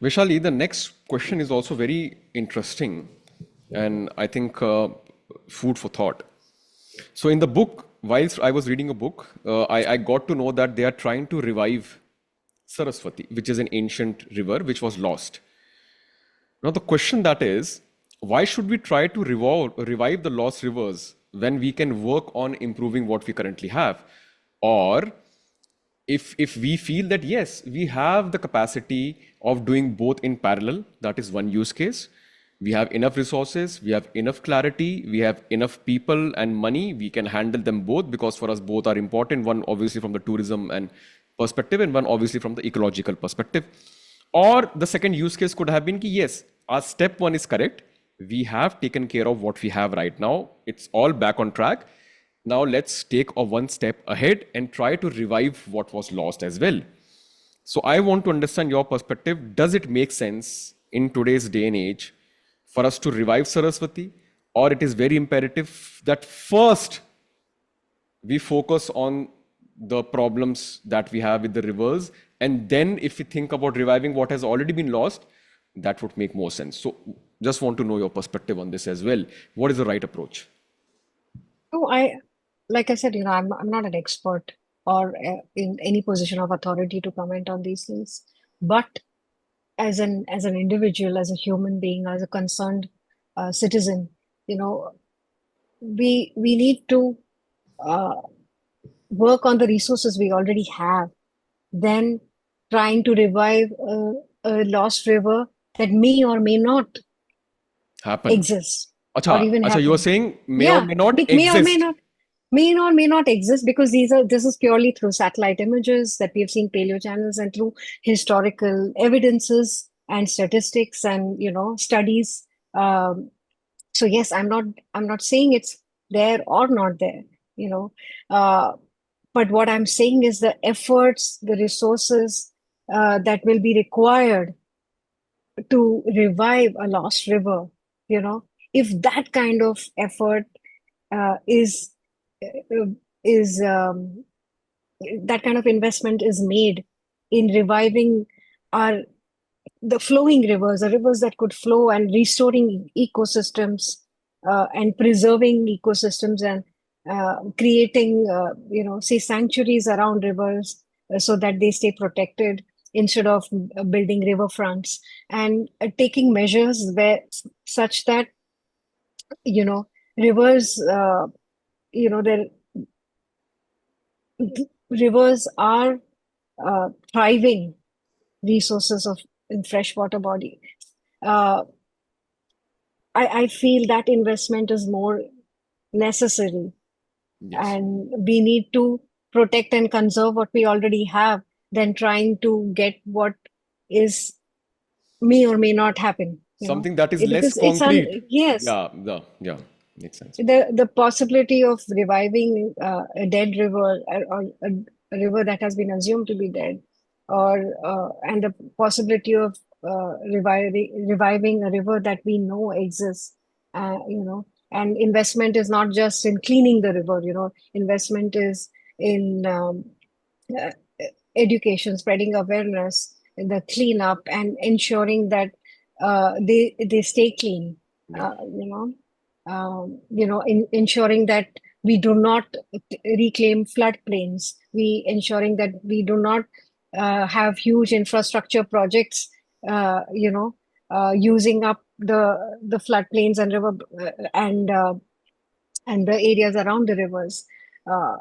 Vishali, the next question is also very interesting, and I think food for thought. So, in the book, whilst I was reading a book, I got to know that they are trying to revive Saraswati, which is an ancient river which was lost. Now, the question that is, why should we try to revive the lost rivers when we can work on improving what we currently have? Or if we feel that yes, we have the capacity of doing both in parallel, that is one use case. We have enough resources, we have enough clarity, we have enough people and money, we can handle them both because for us both are important. One obviously from the tourism and perspective, and one obviously from the ecological perspective. Or the second use case could have been ki, yes, our step one is correct. We have taken care of what we have right now. It's all back on track. Now let's take a one step ahead and try to revive what was lost as well. So I want to understand your perspective. Does it make sense in today's day and age for us to revive Saraswati? Or it is very imperative that first we focus on the problems that we have with the rivers, and then if we think about reviving what has already been lost, that would make more sense. So just want to know your perspective on this as well. What is the right approach? No, like I said, I'm not an expert or in any position of authority to comment on these things, but as an individual, as a human being, as a concerned citizen, you know, we need to uh, work on the resources we already have, then trying to revive a lost river that may or may not Happen. exist or Acha, even acha, you are happen. saying may or Yeah, may not may or may exist. not, may not exist because this is purely through satellite images that we have seen paleo channels and through historical evidences and statistics and studies. Um, so yes, I'm not saying it's there or not there, you know. Uh, but what I'm saying is the efforts, the resources that will be required to revive a lost river, you know, if that kind of effort uh, is uh, is that kind of investment is made in reviving our the flowing rivers, the rivers that could flow and restoring ecosystems and preserving ecosystems and creating, say sanctuaries around rivers so that they stay protected instead of building riverfronts and taking measures where such that, rivers, their rivers are thriving resources of in freshwater body. Uh, I feel that investment is more necessary, Yes. and we need to protect and conserve what we already have than trying to get what is may or may not happen, Something that is less because concrete. yes, Yeah, makes sense. the possibility of reviving a dead river or a river that has been assumed to be dead, or and the possibility of reviving a river that we know exists, and investment is not just in cleaning the river, investment is in uh, education, spreading awareness, the cleanup, and ensuring that they stay clean. Yeah. Ensuring that We do not reclaim floodplains. We ensuring that we do not have huge infrastructure projects, using up the floodplains and river and the areas around the rivers. Uh,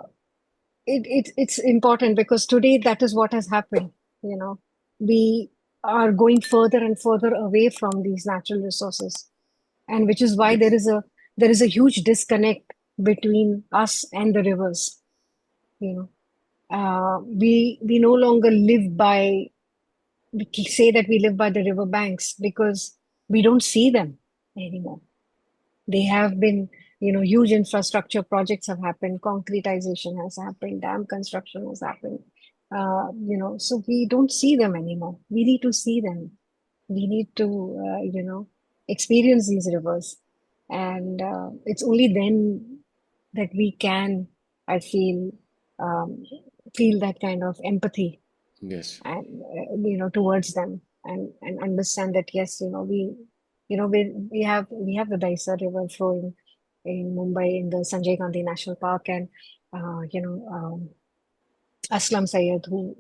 it's important because today that is what has happened. You know, we are going further and further away from these natural resources, and which is why Yes. there is a huge disconnect between us and the rivers. You know, we no longer live by we say that we live by the river banks because we don't see them anymore. They have been, huge infrastructure projects have happened, concretization has happened, dam construction has happened. So we don't see them anymore. We need to see them. We need to, experience these rivers. And it's only then that we can, I um, feel that kind of empathy Yes. and towards them, and understand that yes, we have the Daisa River flowing in Mumbai in the Sanjay Gandhi National Park, and uh, you know um, Aslam Sayed, who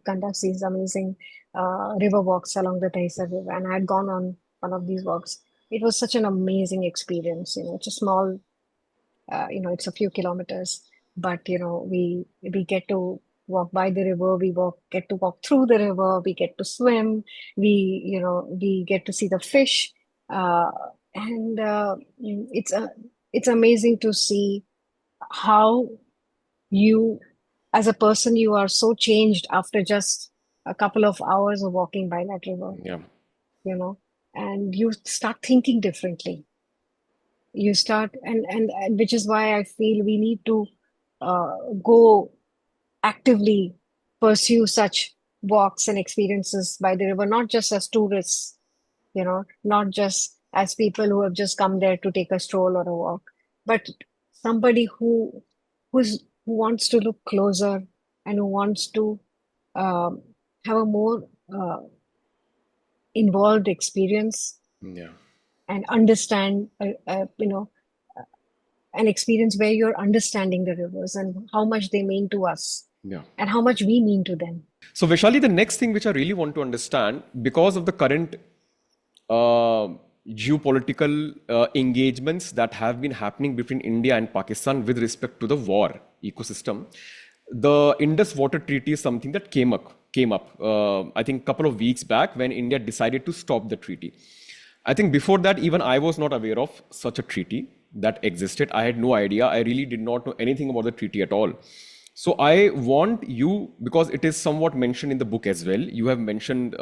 conducts these amazing river walks along the Daisa River, and I had gone on one of these walks. It was such an amazing experience. It's a small, it's a few kilometers, but we get to walk by the river, get to walk through the river, we get to swim, we get to see the fish, uh, and it's amazing to see how you, as a person, you are so changed after just a couple of hours of walking by that river, Yeah. you know, and you start thinking differently. You start, and which is why I feel we need to go actively pursue such walks and experiences by the river, not just as tourists, not just as people who have just come there to take a stroll or a walk, but somebody who wants to look closer and who wants to um, have a more involved experience Yeah. and understand, an experience where you're understanding the rivers and how much they mean to us Yeah. and how much we mean to them. So, Vaishali, the next thing which I really want to understand, because of the current uh, geopolitical engagements that have been happening between India and Pakistan with respect to the war ecosystem, the Indus Water Treaty is something that came up. I think a couple of weeks back when India decided to stop the treaty. I think before that, even I was not aware of such a treaty that existed. I had no idea. I really did not know anything about the treaty at all. So I want you, because it is somewhat mentioned in the book as well. You have mentioned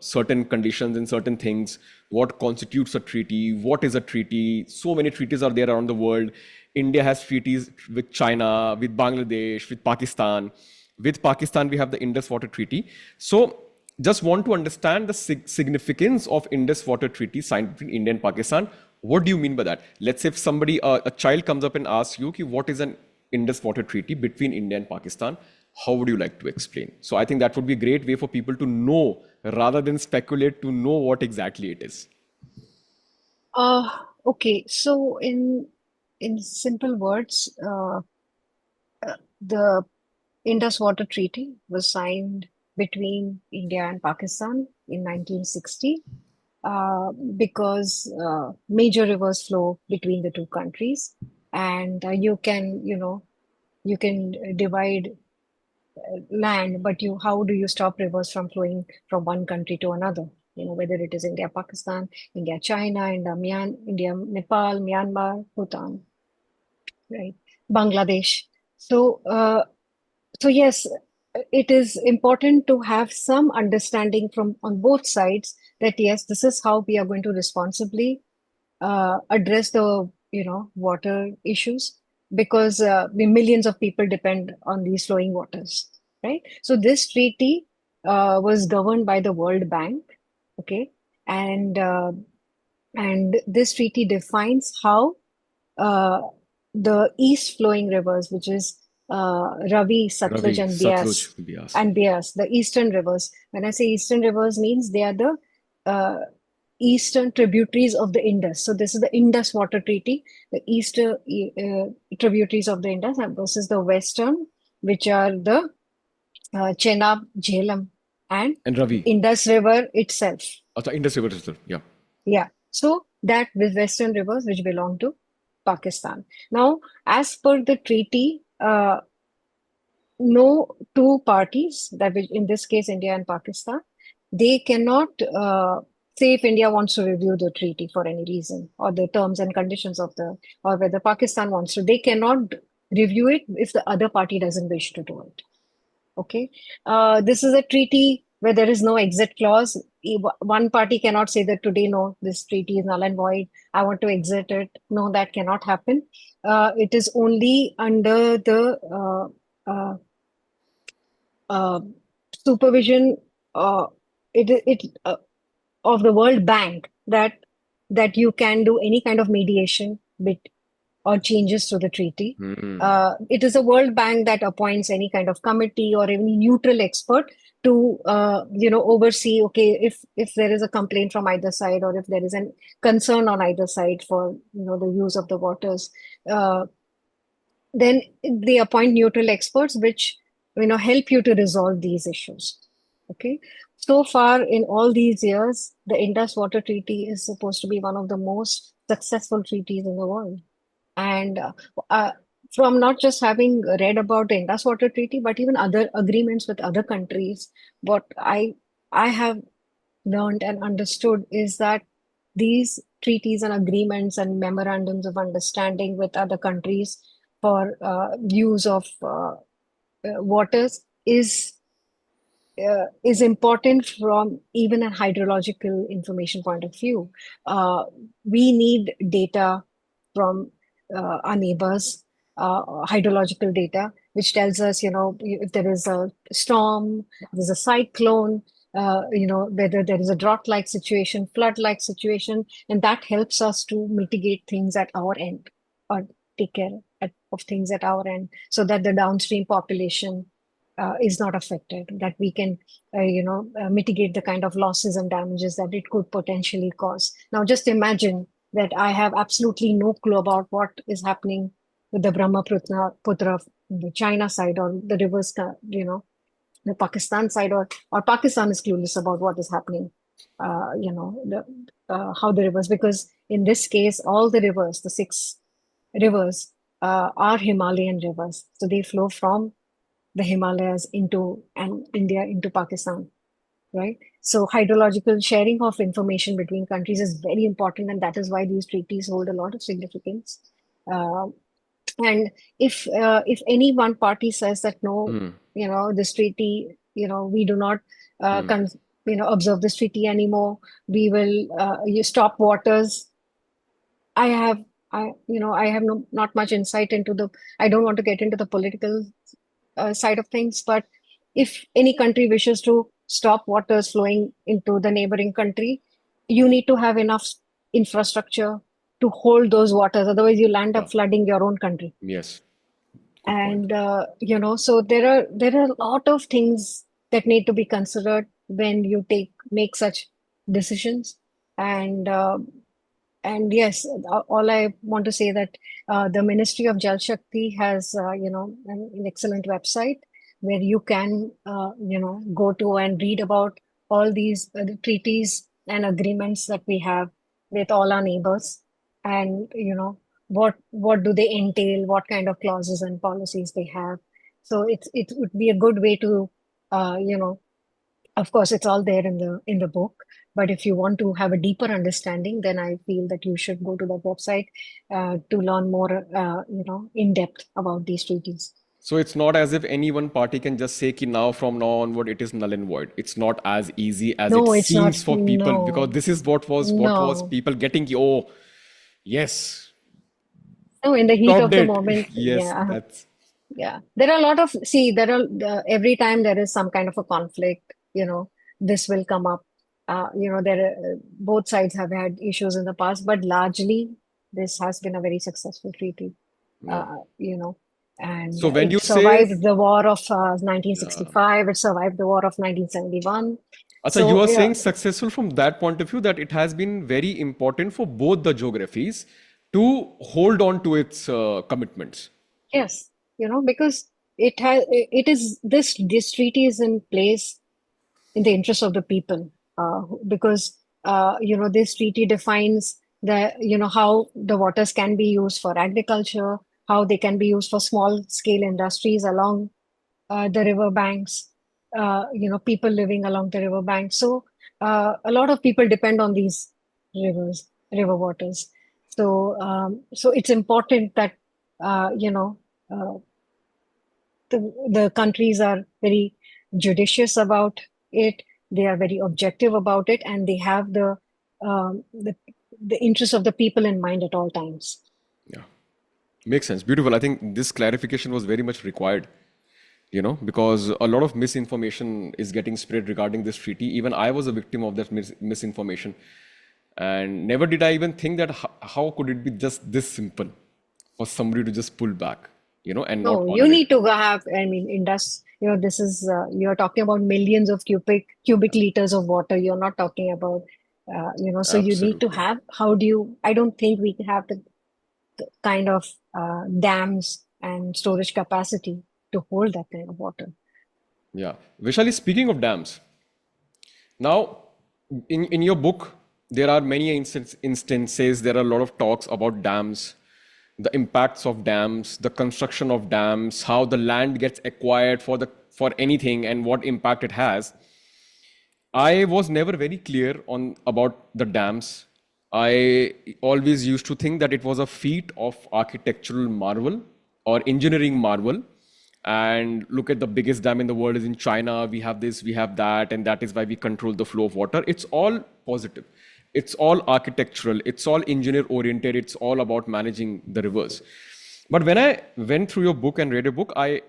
certain conditions and certain things. What constitutes a treaty? What is a treaty? So many treaties are there around the world. India has treaties with China, with Bangladesh, with Pakistan. With Pakistan, we have the Indus Water Treaty. So just want to understand the significance of Indus Water Treaty signed between India and Pakistan. What do you mean by that? Let's say if somebody, a child comes up and asks you, "Ki, what is an Indus Water Treaty between India and Pakistan?" How would you like to explain? So I think that would be a great way for people to know rather than speculate, to know what exactly it is. Uh, okay, so in simple words, the Indus Water Treaty was signed between India and Pakistan in 1960 because major rivers flow between the two countries, and you can divide land, but how do you stop rivers from flowing from one country to another? Whether it is India, Pakistan, India, China, India, Nepal, Myanmar, Bhutan, right? Bangladesh. So, so yes, it is important to have some understanding from on both sides that yes, this is how we are going to responsibly address the water issues because millions of people depend on these flowing waters, right? So this treaty was governed by the World Bank, okay, and this treaty defines how uh, the east flowing rivers, which is Ravi, Satluj, Ravi, Satluj, Bias. The eastern rivers. When I say eastern rivers, means they are the uh, eastern tributaries of the Indus. So this is the Indus Water Treaty, the eastern tributaries of the Indus versus the western, which are the Chenab, Jhelum, and And Ravi. Indus River itself. Acha, Indus River itself. Yeah. Yeah. So that with western rivers which belong to Pakistan. Now, as per the treaty, no two parties, that which in this case India and Pakistan, they cannot say if India wants to review the treaty for any reason or the terms and conditions of the or whether Pakistan wants to, they cannot review it if the other party doesn't wish to do it. Okay. This is a treaty where there is no exit clause. One party cannot say that today, no, this treaty is null and void. I want to exit it. No, that cannot happen. It is only under the uh, uh, supervision uh, it of the World Bank that you can do any kind of mediation bit or changes to the treaty. Hmm. It is a World Bank that appoints any kind of committee or any neutral expert to oversee. Okay, if there is a complaint from either side or if there is a concern on either side for the use of the waters, uh, then they appoint neutral experts which help you to resolve these issues. Okay. So far in all these years, the Indus Water Treaty is supposed to be one of the most successful treaties in the world. And uh, from not just having read about the Indus Water Treaty, but even other agreements with other countries, what I have learned and understood is that these treaties and agreements and memorandums of understanding with other countries for use of waters is important from even a hydrological information point of view. We need data from our neighbors, hydrological data, which tells us, if there is a storm, there's a cyclone, whether there is a drought-like situation, flood-like situation, and that helps us to mitigate things at our end or take care of things at our end so that the downstream population is not affected, that we can, mitigate the kind of losses and damages that it could potentially cause. Now, just imagine that I have absolutely no clue about what is happening with the Brahmaputra, the China side or the rivers, the Pakistan side, or Pakistan is clueless about what is happening, how the rivers, because in this case, all the rivers, the six rivers, are Himalayan rivers. So they flow from the Himalayas into and India into Pakistan, right? So hydrological sharing of information between countries is very important, and that is why these treaties hold a lot of significance. Uh, and if any one party says that no, Hmm. this treaty, we do not Hmm. observe this treaty anymore, we will you stop waters. I have I have not much insight into the. I don't want to get into the political side of things, but if any country wishes to stop waters flowing into the neighboring country, you need to have enough infrastructure to hold those waters. Otherwise, you'll end Yeah. up flooding your own country. Yes. Good point. And so there are a lot of things that need to be considered when you make such decisions. And yes, all I want to say that the Ministry of Jal Shakti has, an excellent website where you can, go to and read about all these the treaties and agreements that we have with all our neighbors, and what do they entail, what kind of clauses and policies they have. So it would be a good way to, of course, it's all there in the book. But if you want to have a deeper understanding, then I feel that you should go to that website to learn more, in depth about these treaties. So it's not as if any one party can just say ki now from now onward it is null and void. It's not as easy as it No, it's not. seems for people, because No, this is what was no, people getting ki, oh yes, no. In the heat stopped of the it. moment, Yes, yeah, that's yeah. There are a lot of see. There are every time there is some kind of a conflict. This will come up. There both sides have had issues in the past, but largely this has been a very successful treaty. yeah. And So when you it say survived the war of uh, 1965. It survived the war of 1971. Acha, you So are yeah, saying successful from that point of view that it has been very important for both the geographies to hold on to its commitments. yes, because this treaty is in place in the interest of the people, because this treaty defines how the waters can be used for agriculture, how they can be used for small scale industries along the river banks, people living along the river banks. So a lot of people depend on these river waters. So it's important that uh, you know uh, the countries are very judicious about it. They are very objective about it, and they have um, the the interest of the people in mind at all times. Yeah, makes sense. Beautiful. I think this clarification was very much required, because a lot of misinformation is getting spread regarding this treaty. Even I was a victim of that misinformation. And never did I even think that how could it be just this simple for somebody to just pull back, and not No, you honor it. need to have, I mean, Indus, this is, you're talking about millions of cubic liters of water. You're not talking about, so you need to Absolutely. have, I don't think we have the kind of dams and storage capacity to hold that kind of water. Yeah. Vishali, speaking of dams, now in your book, there are many instances, there are a lot of talks about dams, the impacts of dams, the construction of dams, how the land gets acquired for anything and what impact it has. I was never very clear on about the dams. I always used to think that it was a feat of architectural marvel or engineering marvel. And look at the biggest dam in the world is in China. We have this, we have that, and that is why we control the flow of water. It's all positive. It's all architectural. It's all engineer oriented. It's all about managing the rivers. But when I went through your book and read your book, I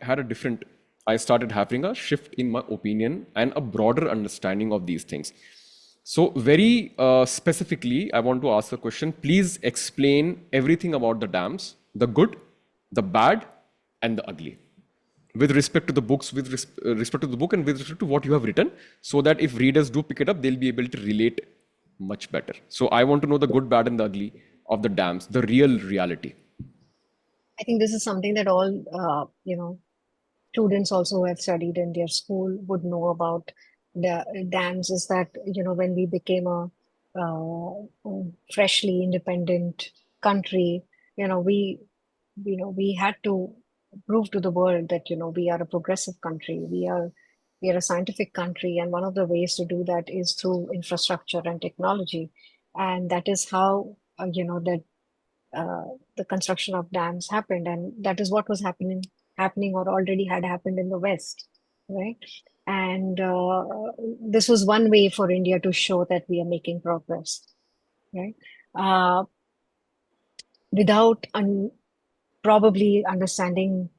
started having a shift in my opinion and a broader understanding of these things. So, very specifically, I want to ask a question. Please explain everything about the dams, the good, the bad, and the ugly, with respect to the books, with respect to the book, and with respect to what you have written, so that if readers do pick it up, they'll be able to relate much better. So, I want to know the good, bad, and the ugly of the dams, the real reality. I think this is something that all, students also who have studied in their school would know about the dams, is that, when we became a freshly independent country, we had to prove to the world that, we are a progressive country. We are a scientific country, and one of the ways to do that is through infrastructure and technology. And that is how, that uh, the construction of dams happened, and that is what was happening or already had happened in the West, right? And this was one way for India to show that we are making progress, right? Uh, without probably understanding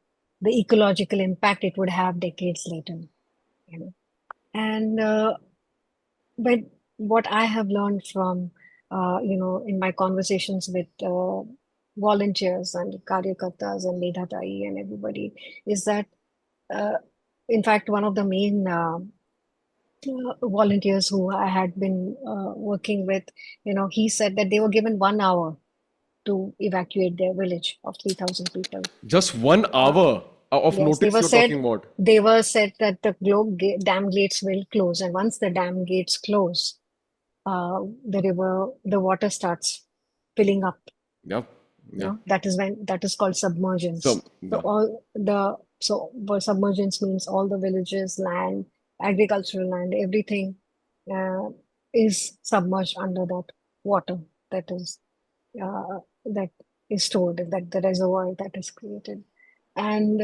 the ecological impact it would have decades later, you know. And but what I have learned from, in my conversations with volunteers and karyakartas and medhatai and everybody, is that, uh, in fact, one of the main volunteers who I had been working with, he said that they were given 1 hour to evacuate their village of 3,000 people. Just one Uh, hour of yes, notice you're talking about. they were said that the dam gates will close, and once the dam gates close, the water starts filling up. Yep. Yeah. That is called So, submergence. So yeah. submergence means all the villages, land, agricultural land, everything uh, is submerged under that water that is uh, that is stored, that the reservoir that is created. And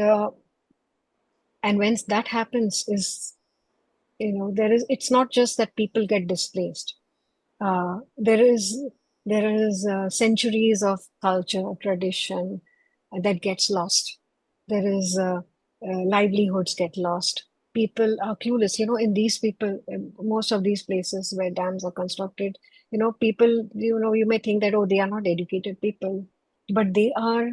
when that happens, is it's not just that people get displaced. There is centuries of culture, tradition that gets lost. There is livelihoods get lost. People are clueless. In most of these places where dams are constructed, people, you may think that, oh, they are not educated people, but they are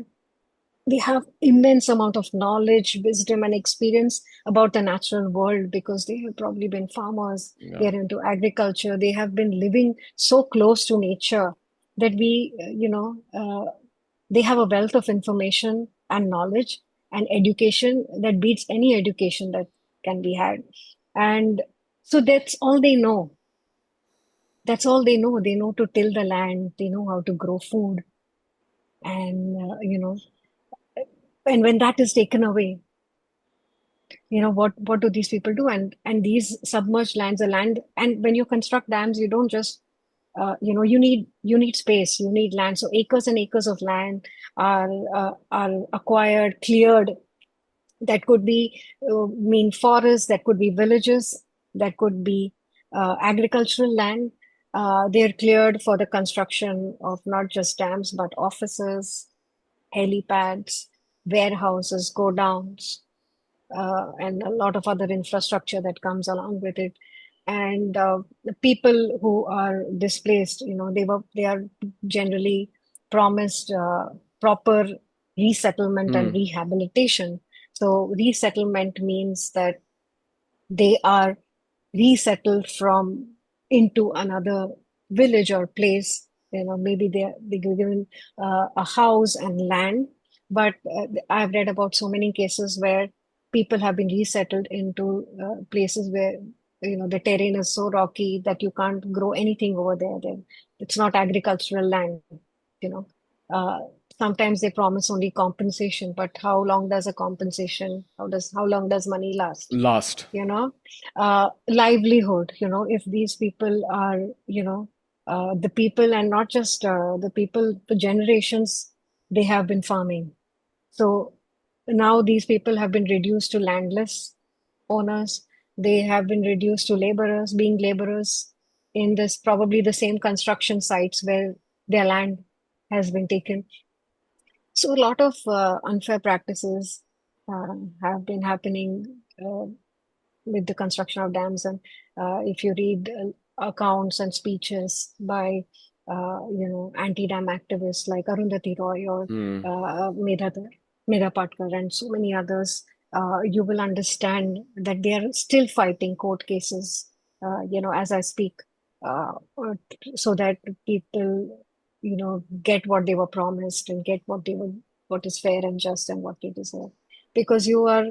they have immense amount of knowledge, wisdom, and experience about the natural world because they have probably been farmers. Yeah. They're into agriculture. They have been living so close to nature that they have a wealth of information and knowledge and education that beats any education that can be had. And so that's all they know. That's all they know. They know to till the land. They know how to grow food. And when that is taken away, what do these people do? And these submerged lands, the land, and when you construct dams, you don't just you need space, you need land. So acres and acres of land are acquired, cleared. That could be mean forests, that could be villages, that could be agricultural land. They're cleared for the construction of not just dams, but offices, helipads, warehouses, godowns, and a lot of other infrastructure that comes along with it. And the people who are displaced, they are generally promised proper resettlement and Hmm. rehabilitation. So resettlement means that they are resettled from into another village or place. Maybe they given a house and land. But I've read about so many cases where people have been resettled into places where the terrain is so rocky that you can't grow anything over there. Then it's not agricultural land. You know, uh, sometimes they promise only compensation, but how long does a compensation? How long does money last? Last. you know Livelihood, if these people are the people, and not just the people, for generations they have been farming. So now these people have been reduced to landless owners. They have been reduced to laborers, being laborers in this probably the same construction sites where their land has been taken. So a lot of unfair practices have been happening with the construction of dams. And if you read accounts and speeches by, anti-dam activists like Arundhati Roy or Hmm. Medha Patkar and so many others, you will understand that they are still fighting court cases, as I speak, so that people, get what they were promised and get what is fair and just and what they deserve. Because you are,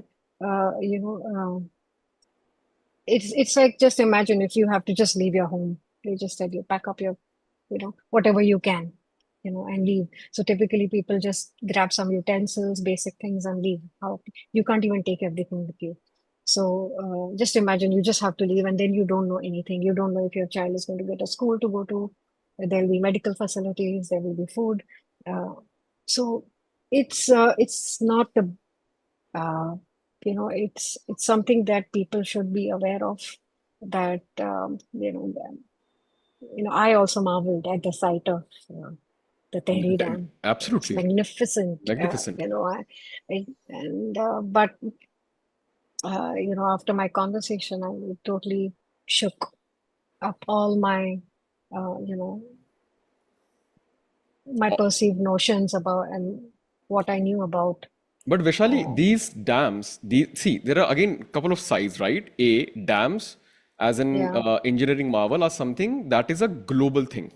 you know, it's like, just imagine if you have to just leave your home. They just said you pack up your, whatever you can, and leave. So typically people just grab some utensils, basic things, and leave. How you can't even take everything with you. So just imagine you just have to leave, and then you don't know anything. You don't know if your child is going to get a school to go to. There'll be medical facilities. There will be food. So it's not the it's something that people should be aware of. That I also marveled at the sight of the Tehri Dam. It's Absolutely. magnificent. Magnificent. And but after my conversation, I totally shook up all my you know my perceived notions about and what I knew about. But Vishali, Um, these dams, see, there are again a couple of sides, right? A, dams as an yeah, engineering marvel are something that is a global thing,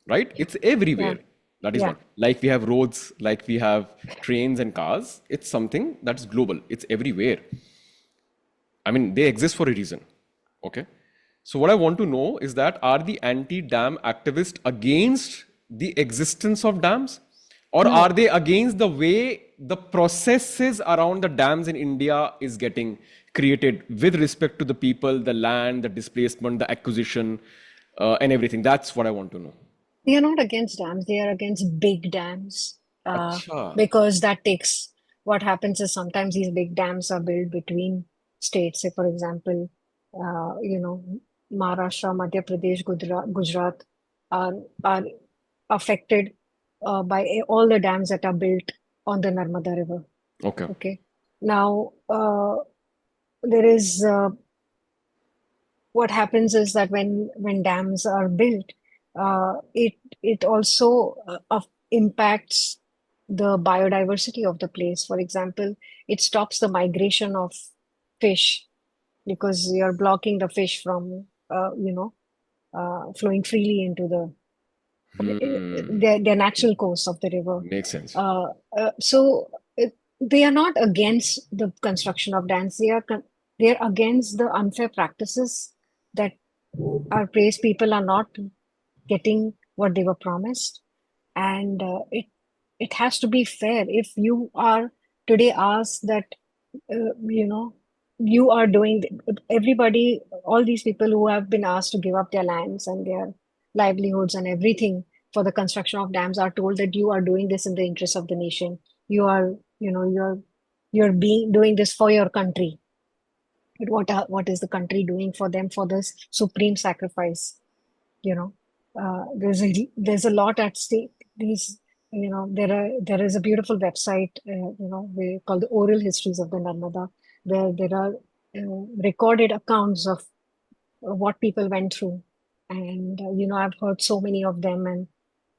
right? yeah, It's yeah, everywhere. That is yeah. one. Like we have roads, like we have trains and cars. It's something that's global. It's everywhere. I mean, they exist for a reason. Okay. So what I want to know is that are the anti-dam activists against the existence of dams? Or are No, they against the way the processes around the dams in India is getting created with respect to the people, the land, the displacement, the acquisition, and everything? That's what I want to know. they are not against dams. They are against big dams. Acha. Because that takes, what happens is sometimes these big dams are built between states. Say, for example, Maharashtra, Madhya Pradesh, Gujarat are are affected by all the dams that are built on the Narmada River. Okay. Okay. Now, there is what happens is that when dams are built, it also impacts. the biodiversity of the place. For example, it stops the migration of fish because you're blocking the fish from, flowing freely into Hmm. their natural course of the river. Makes sense. Uh, so they are not against the construction of dams. They are against the unfair practices that our praised people are not getting what they were promised, and it has to be fair. If you are today asked that, you know, you are doing everybody, all these people who have been asked to give up their lands and their livelihoods and everything for the construction of dams are told that you are doing this in the interest of the nation. You are, you're being doing this for your country. But what is the country doing for them for this supreme sacrifice? You know, there's a lot at stake. These, there is a beautiful website, we call the Oral Histories of the Narmada, where there are recorded accounts of what people went through, and I've heard so many of them, and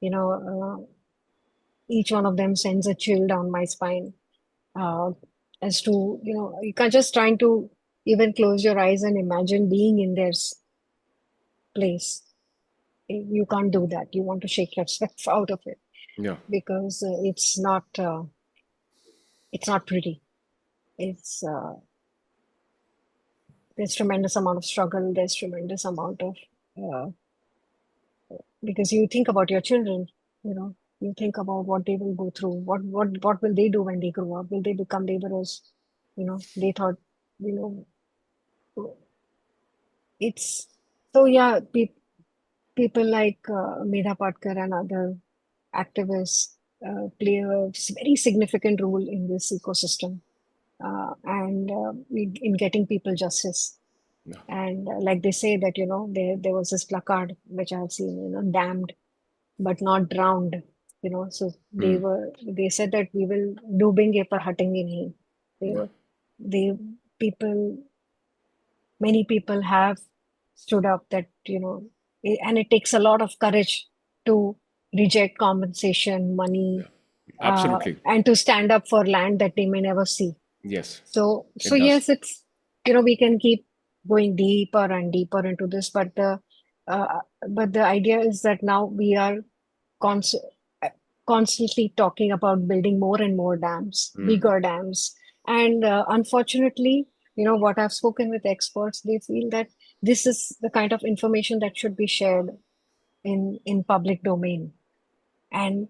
you know, each one of them sends a chill down my spine. Uh, as to, you can't just trying to even close your eyes and imagine being in their place. You can't do that. You want to shake yourself out of it Yeah, because it's not pretty. It's There's tremendous amount of struggle. There's tremendous amount of uh, because you think about your children. You know, you think about what they will go through. What will they do when they grow up? Will they become laborers? They thought, you know, it's so yeah. People like Medha Patkar and other activists play a very significant role in this ecosystem, and in getting people justice. yeah. And like they say that, there was this placard which I have seen, damned but not drowned. So Hmm. they said that we will डूबेंगे पर हटेंगे नहीं. They Yeah, were they people Many people have stood up that, and it takes a lot of courage to reject compensation, money, yeah. Absolutely. and to stand up for land that they may never see. Yes, So it does. yes, we can keep going deeper and deeper into this, uh, but the idea is that now we are const constantly talking about building more and more dams, Hmm. bigger dams. And unfortunately, what I've spoken with experts, they feel that this is the kind of information that should be shared in public domain. And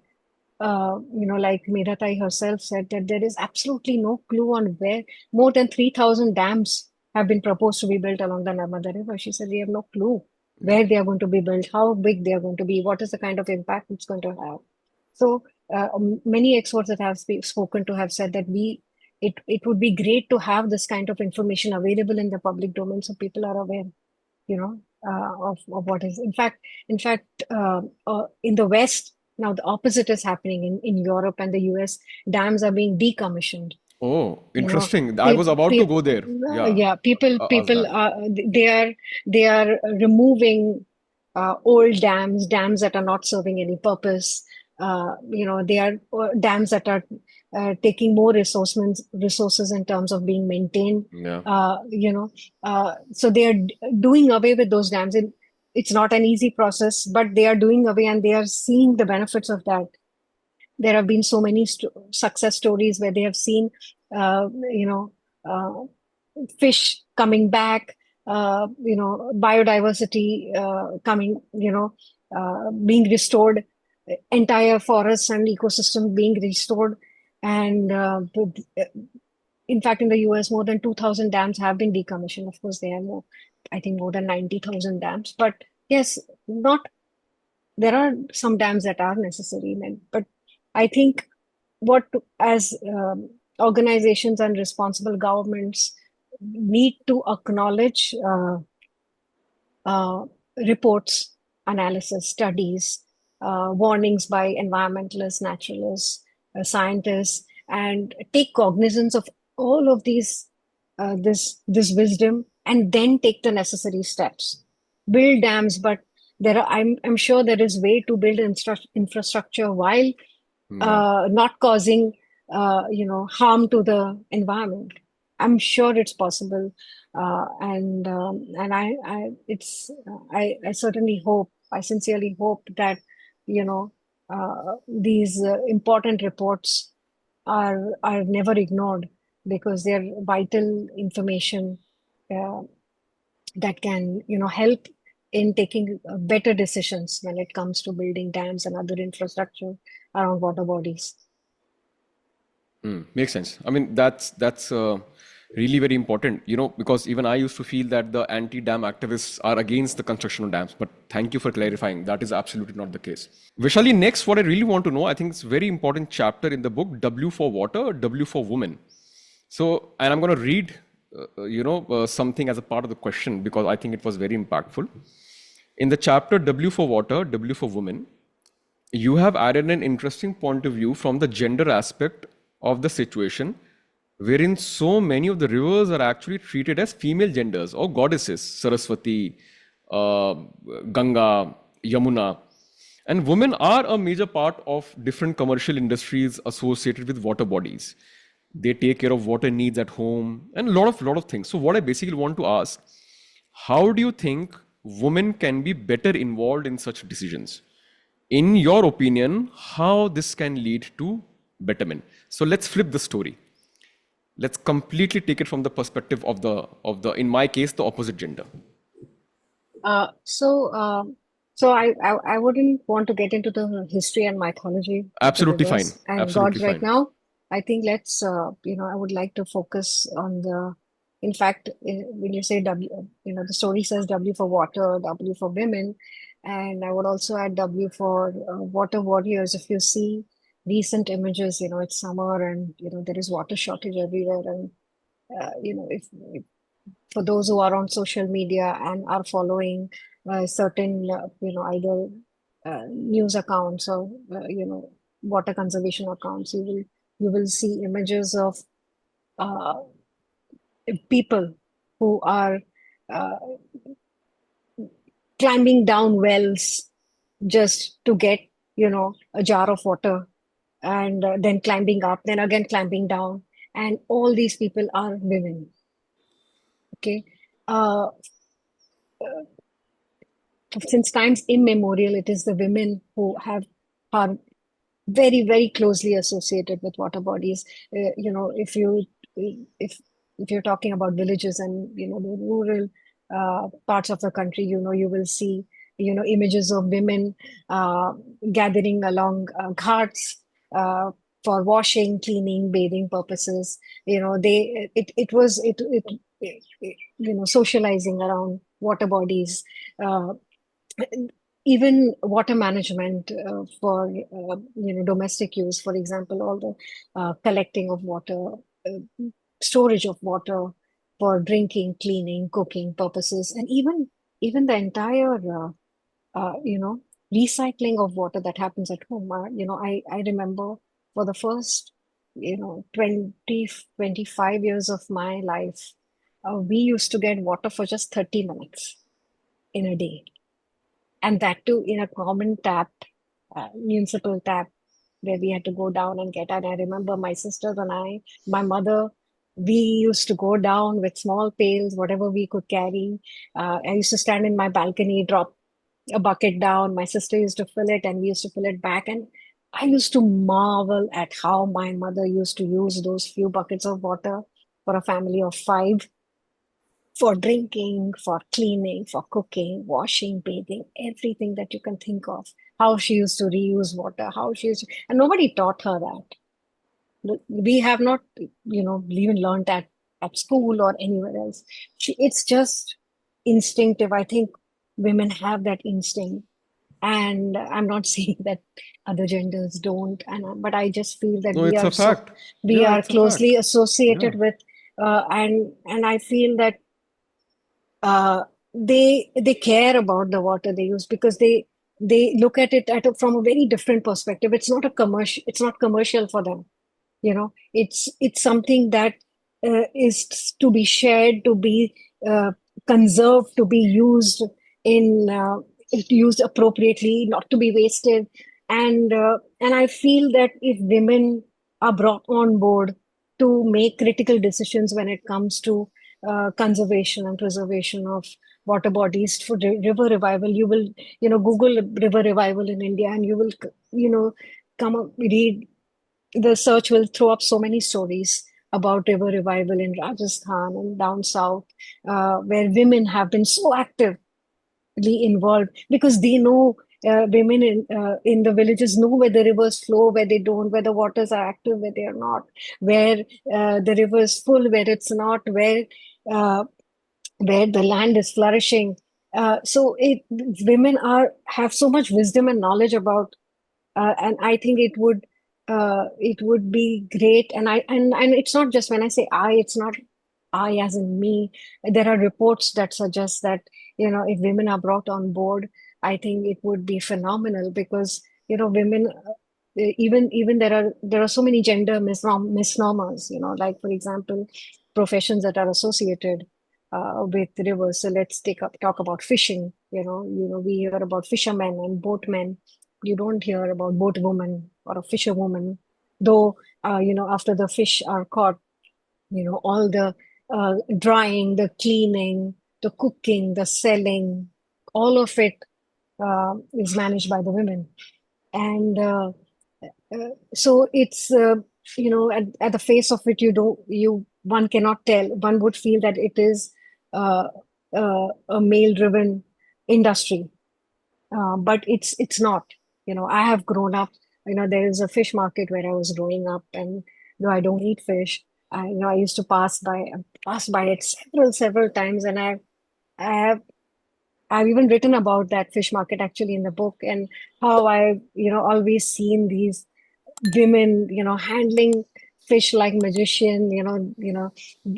like Miratai herself said, that there is absolutely no clue on where more than 3,000 dams have been proposed to be built along the Narmada River. She said we have no clue Yeah. where they are going to be built, how big they are going to be, what is the kind of impact it's going to have. So many experts that have spoken to have said that it would be great to have this kind of information available in the public domain so people are aware, of what is. In fact, in the West, now the opposite is happening in Europe and the US. Dams are being decommissioned. Oh, You know, interesting. I was pe about to pe go there. Yeah, yeah, ask people that. are they are removing old dams that are not serving any purpose. They are dams that are taking more resources in terms of being maintained. Yeah, So they are doing away with those dams. And it's not an easy process, but they are doing away and they are seeing the benefits of that. There have been so many success stories where they have seen, uh, you know, uh, fish coming back, biodiversity coming, being restored, entire forests and ecosystem being restored. And in fact, in the US, more than 2,000 dams have been decommissioned. Of course, there are more, I think more than 90,000 dams. But yes, not there are some dams that are necessary, but I think what as organizations and responsible governments need to acknowledge uh, reports, analysis, studies, warnings by environmentalists, naturalists, scientists, and take cognizance of all of this wisdom, and then take the necessary steps. Build dams, but I'm sure there is way to build infrastructure while Yeah. not causing harm to the environment. I'm sure it's possible, and I certainly hope, I sincerely hope that you know these important reports are never ignored, because they're vital information uh, that can help in taking better decisions when it comes to building dams and other infrastructure around water bodies. Makes sense. I mean, that's really very important, because even I used to feel that the anti-dam activists are against the construction of dams. But thank you for clarifying. That is absolutely not the case. Vishali, next, what I really want to know, I think it's a very important chapter in the book, W for Water, W for Women. So, and I'm going to read, something as a part of the question because I think it was very impactful. In the chapter W for Water, W for Women, you have added an interesting point of view from the gender aspect of the situation, wherein so many of the rivers are actually treated as female genders or goddesses, Saraswati, uh, Ganga, Yamuna. And women are a major part of different commercial industries associated with water bodies. They take care of water needs at home and a lot of things. So what I basically want to ask, how do you think women can be better involved in such decisions? In your opinion, how this can lead to betterment? So let's flip the story. Let's completely take it from the perspective of the in my case the opposite gender. Uh, so, um, so I wouldn't want to get into the history and mythology of the Absolutely fine. rivers and Absolutely gods right fine. now. I think I would like to focus on in fact, when you say W, the story says W for water, W for women, and I would also add W for water warriors. If you see recent images, it's summer and, there is water shortage everywhere. And, if for those who are on social media and are following certain, either news accounts or, water conservation accounts, you will see images of uh, people who are uh, climbing down wells just to get, a jar of water, and then climbing up, then again climbing down. And all these people are women. Okay. Uh, since times immemorial, it is the women who are very, very closely associated with water bodies. If if you're talking about villages and the rural parts of the country, you will see images of women uh, gathering along ghats uh, for washing, cleaning, bathing purposes. They it was it socializing around water bodies. Uh, Even water management for domestic use, for example, all the collecting of water, storage of water for drinking, cleaning, cooking purposes, and even the entire uh, you know recycling of water that happens at home. I remember for the first 25 years of my life, we used to get water for just 30 minutes in a day, and that too in a common tap, municipal tap, where we had to go down and get. And I remember my sisters and my mother, we used to go down with small pails, whatever we could carry. I used to stand in my balcony, drop a bucket down. My sister used to fill it, and we used to fill it back. And I used to marvel at how my mother used to use those few buckets of water for a family of five, for drinking, for cleaning, for cooking, washing, bathing, everything that you can think of. How she used to reuse water, and nobody taught her that. We have not, even learned at school or anywhere else. It's just instinctive. I think women have that instinct. And I'm not saying that other genders don't, but I just feel that No, it's a fact. we Yeah, are it's a fact. closely Yeah. associated with, and I feel that uh, they care about the water they use, because they look at it from a very different perspective. It's not commercial for them. It's something that is to be shared, to be conserved, to be used in used appropriately, not to be wasted. And I feel that if women are brought on board to make critical decisions when it comes to conservation and preservation of water bodies for river revival, you will, Google river revival in India, and you will, come up, read, the search will throw up so many stories about river revival in Rajasthan and down south, where women have been so actively involved because they know, women in the villages know where the rivers flow, where they don't, where the waters are active, where they are not, where the river is full, where it's not, uh, where the land is flourishing. So women have so much wisdom and knowledge about, and I think it would be great. And it's not just, when I say it's not I as in me. There are reports that suggest that, if women are brought on board, I think it would be phenomenal because, women, even there are so many gender misnomers, like, for example, professions that are associated with rivers. So let's talk about fishing. We hear about fishermen and boatmen. You don't hear about boat woman or a fisherwoman, though, after the fish are caught, all the drying, the cleaning, the cooking, the selling, all of it is managed by the women. And so it's, at the face of it, one cannot tell. One would feel that it is uh, a male-driven industry, but it's not. I have grown up. There is a fish market where I was growing up, and though I don't eat fish, I used to pass by it several times, and I have I've even written about that fish market actually in the book, and how I've always seen these women, handling fish like magician,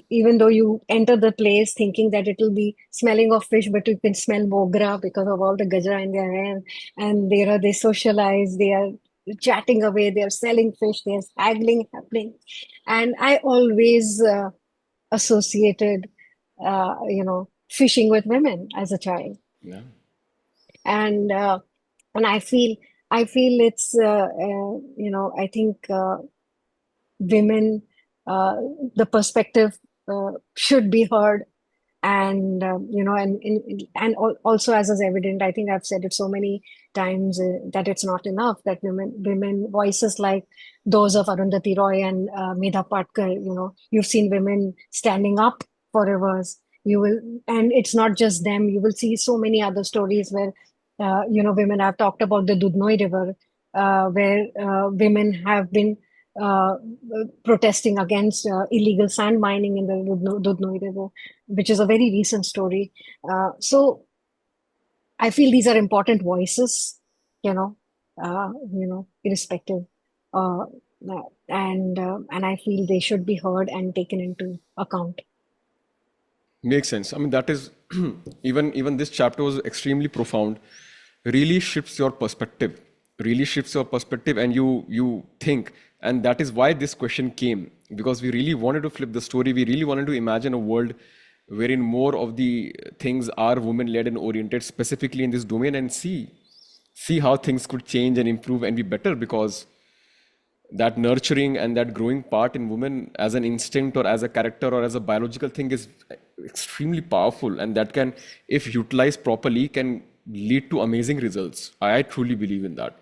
even though you enter the place thinking that it will be smelling of fish, but you can smell mogra because of all the gajra in their hair. And they socialize, they are chatting away, they are selling fish, there's haggling happening. And I always associated, fishing with women as a child. Yeah. And and I feel it's, I think, women, uh, the perspective should be heard. And also, as is evident, I think I've said it so many times, that it's not enough that women voices like those of Arundhati Roy and Medha Patkar, you've seen women standing up for rivers. And it's not just them. You will see so many other stories where, women have talked about the Dudhnoi River, where women have been uh, protesting against illegal sand mining in the Dudhnoi River, which is a very recent story. So I feel these are important voices, irrespective, uh, and I feel they should be heard and taken into account. Makes sense. I mean, that is even this chapter was extremely profound. Really shifts your perspective. Really shifts your perspective, and you think. And that is why this question came, because we really wanted to flip the story. We really wanted to imagine a world wherein more of the things are women-led and oriented, specifically in this domain, and see how things could change and improve and be better, because that nurturing and that growing part in women as an instinct or as a character or as a biological thing is extremely powerful, and that can, if utilized properly, can lead to amazing results. I truly believe in that.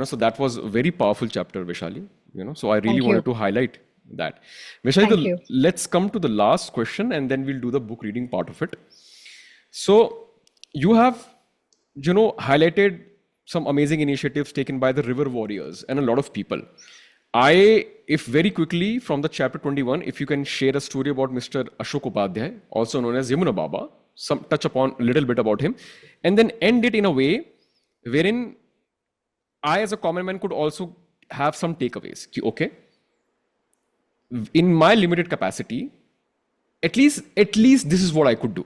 So that was a very powerful chapter, Vishali. So I really Thank wanted you. to highlight that. Vishali, Thank you. let's come to the last question, and then we'll do the book reading part of it. So you have, highlighted some amazing initiatives taken by the river warriors and a lot of people. If very quickly from the chapter 21, if you can share a story about Mr. Ashok Updhyaye, also known as Yamuna Baba, some touch upon a little bit about him, and then end it in a way wherein I, as a common man, could also have some takeaways. Okay, in my limited capacity, at least this is what I could do.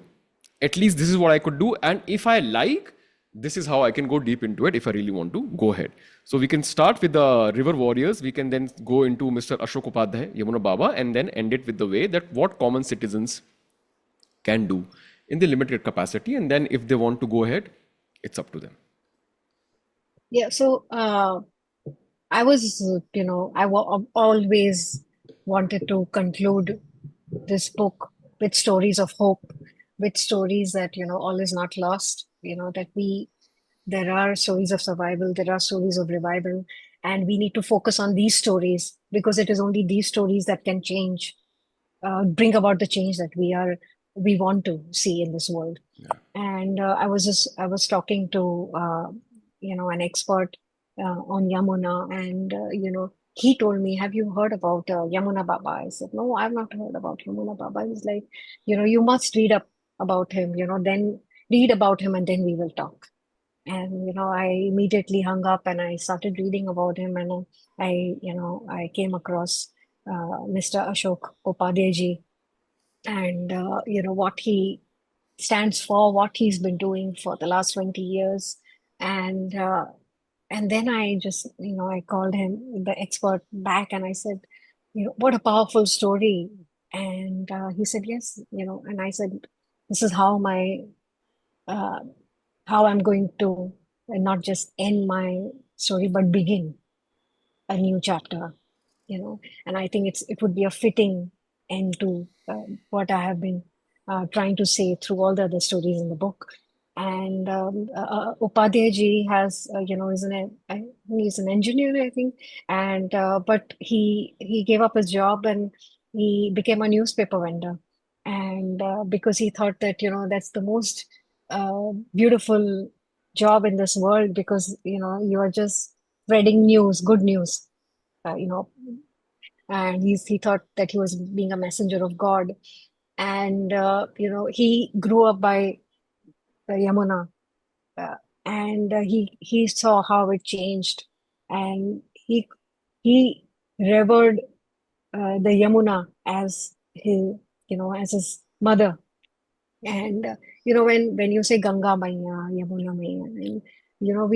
At least this is what I could do, and if I like, this is how I can go deep into it. If I really want to go ahead, so we can start with the river warriors. We can then go into Mr. Ashok Upadhyay, Yamuna Baba, and then end it with the way that what common citizens can do in the limited capacity, and then if they want to go ahead, it's up to them. Yeah, so I was, always wanted to conclude this book with stories of hope, with stories that, all is not lost, that there are stories of survival, there are stories of revival, and we need to focus on these stories because it is only these stories that can bring about the change that we want to see in this world. And I was talking to, an expert on Yamuna, and, he told me, have you heard about Yamuna Baba? I said, no, I've not heard about Yamuna Baba. He's like, you must read up about him, then read about him and then we will talk. And, I immediately hung up and I started reading about him. And I came across Mr. Ashok Upadhyay, and, what he stands for, what he's been doing for the last 20 years. And and then I just, I called him, the expert, back, and I said, what a powerful story. And he said, yes, and I said, this is uh, how I'm going to not just end my story, but begin a new chapter, and I think it would be a fitting end to what I have been trying to say through all the other stories in the book. And Upadhyay ji has, he's an engineer, I think, and but he gave up his job and he became a newspaper vendor, and because he thought that, that's the most beautiful job in this world, because you are just spreading news, good news, uh, you know, and he thought that he was being a messenger of God. And he grew up by Yamuna, uh, and he saw how it changed, and he revered the Yamuna as as his mother. And when you say Ganga Maiya, Yamuna Maiya, and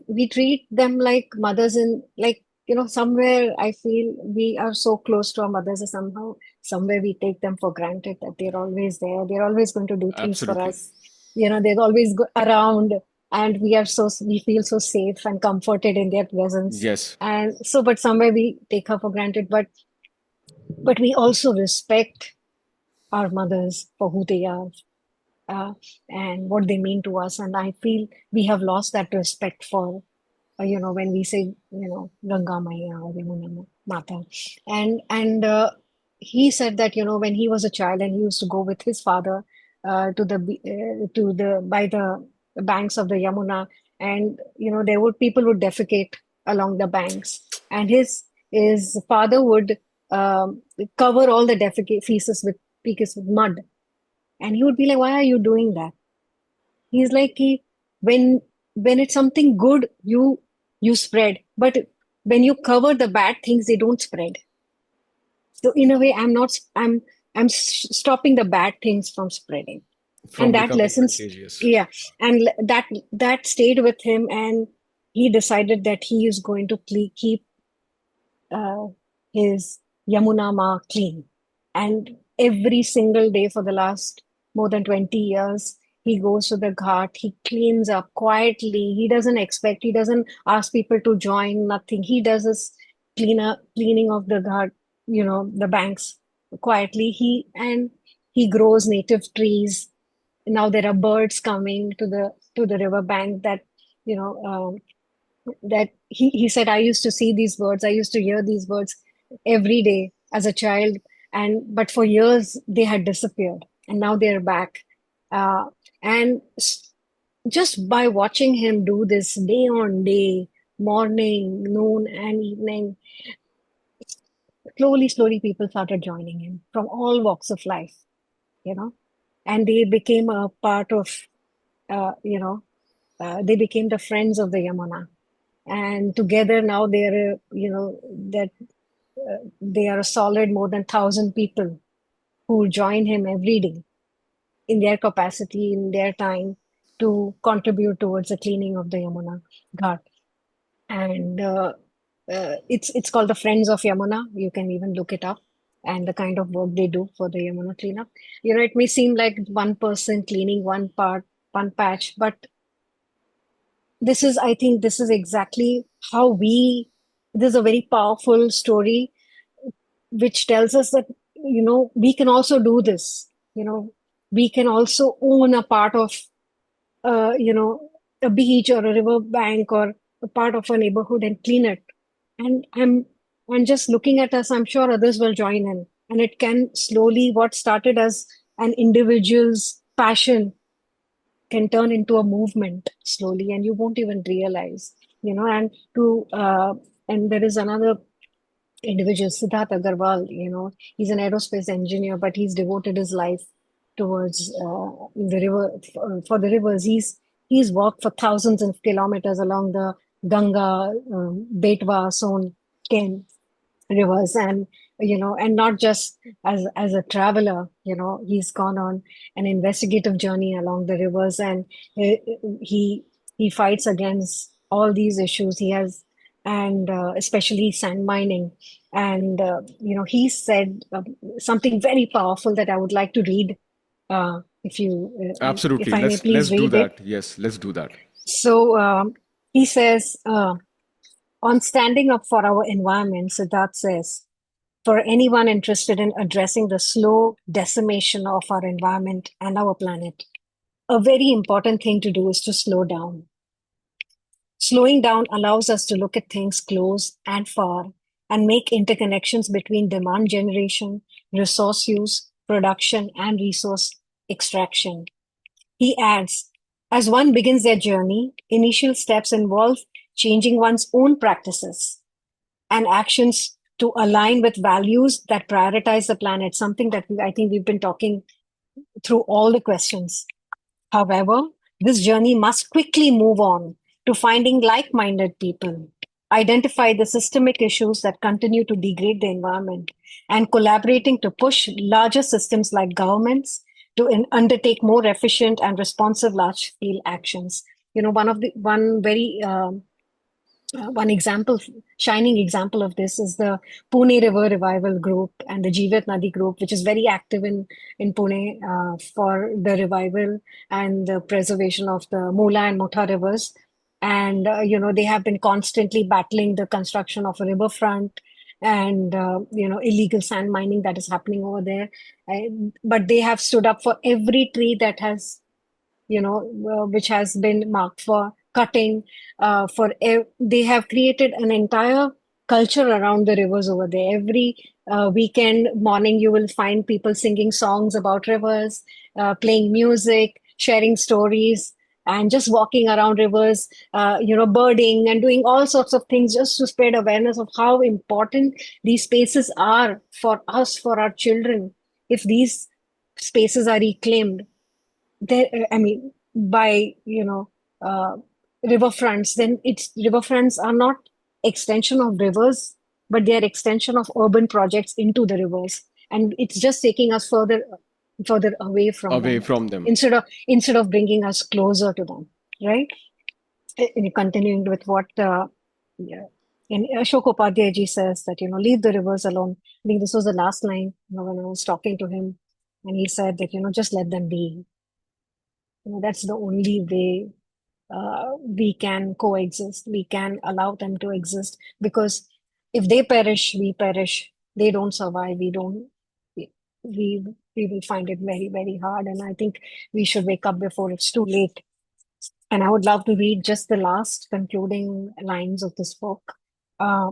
we treat them like mothers, in like, somewhere I feel we are so close to our mothers, and somehow somewhere we take them for granted that they're always there, they're always going to do things for Absolutely. us, they're always around, and we feel so safe and comforted in their presence. Yes. And so, but somewhere we take her for granted, but we also respect our mothers for who they are, uh, and what they mean to us. And I feel we have lost that respect for, when we say, Ganga Maya or Yamuna Mata. And he said that, when he was a child and he used to go with his father to the by the banks of the Yamuna, and, there would people would defecate along the banks, and his father would cover all the defecate feces with mud, and he would be like, why are you doing that? He's like, when when it's something good, you spread, but when you cover the bad things, they don't spread. So in a way, stopping the bad things from spreading. And From that becoming lessons, contagious. yeah, and that stayed with him, and he decided that he is going to keep uh, his Yamuna Ma clean. And every single day for the last more than 20 years, he goes to the ghat, he cleans up quietly. He doesn't ask people to join, nothing. He does his cleaning of the ghat, the banks quietly. He grows native trees. Now there are birds coming to the river bank that, you know, that he said, I used to see these birds, I used to hear these birds every day as a child, and but for years they had disappeared, and now they're back. uh, and just by watching him do this day on day, morning, noon, and evening, slowly people started joining him from all walks of life, you know and they became a part of, they became the friends of the Yamuna, and together now they're, that they are a solid more than 1,000 people who join him every day in their capacity, in their time, to contribute towards the cleaning of the Yamuna Ghat. And it's called the Friends of Yamuna. You can even look it up, and the kind of work they do for the Yamuna cleanup. It may seem like one person cleaning one part, one patch, but I think this is exactly how this is a very powerful story which tells us that, we can also do this. We can also own a part of, a beach or a river bank or a part of a neighborhood and clean it. And just looking at us, I'm sure others will join in. And it can slowly, what started as an individual's passion can turn into a movement slowly, and you won't even realize, and there is another individual, Siddharth Aggarwal, he's an aerospace engineer, but he's devoted his life towards the river, for the rivers. He's walked for thousands of kilometers along the Ganga, Betwa, Son, Ken rivers, and not just as a traveler. He's gone on an investigative journey along the rivers, and he he fights against all these issues he has, and especially sand mining. And he said something very powerful that I would like to read, if Absolutely. I may Let's please do read it. that. Yes, let's do that. So he says, on standing up for our environment, Siddharth says, for anyone interested in addressing the slow decimation of our environment and our planet, a very important thing to do is to slow down. Slowing down allows us to look at things close and far and make interconnections between demand generation, resource use, production, and resource extraction. He adds, as one begins their journey, initial steps involve changing one's own practices and actions to align with values that prioritize the planet, something that I think we've been talking through all the questions. However, this journey must quickly move on to finding like minded people, identify the systemic issues that continue to degrade the environment, and collaborating to push larger systems like governments to undertake more efficient and responsive large scale actions. One very one example, shining example of this is the Pune River Revival Group and the Jeevat Nadi Group, which is very active in Pune for the revival and the preservation of the Mula and Motha rivers. And, they have been constantly battling the construction of a riverfront and, illegal sand mining that is happening over there. But they have stood up for every tree that has which has been marked for cutting. They have created an entire culture around the rivers over there. Every weekend morning, you will find people singing songs about rivers, playing music, sharing stories, and just walking around rivers, birding and doing all sorts of things just to spread awareness of how important these spaces are for us, for our children. If these spaces are reclaimed, there, I mean, by, riverfronts, then it's riverfronts are not extension of rivers, but they are extension of urban projects into the rivers. And it's just taking us further away from Away them from them. instead of bringing us closer to them, right? And continuing with what yeah, and Ashok Upadhyay ji says that, leave the rivers alone. I think this was the last line, when I was talking to him, and he said that, just let them be. That's the only way we can coexist. We can allow them to exist, because if they perish, we perish. They don't survive. We we will find it very, very hard. And I think we should wake up before it's too late. And I would love to read just the last concluding lines of this book. Uh,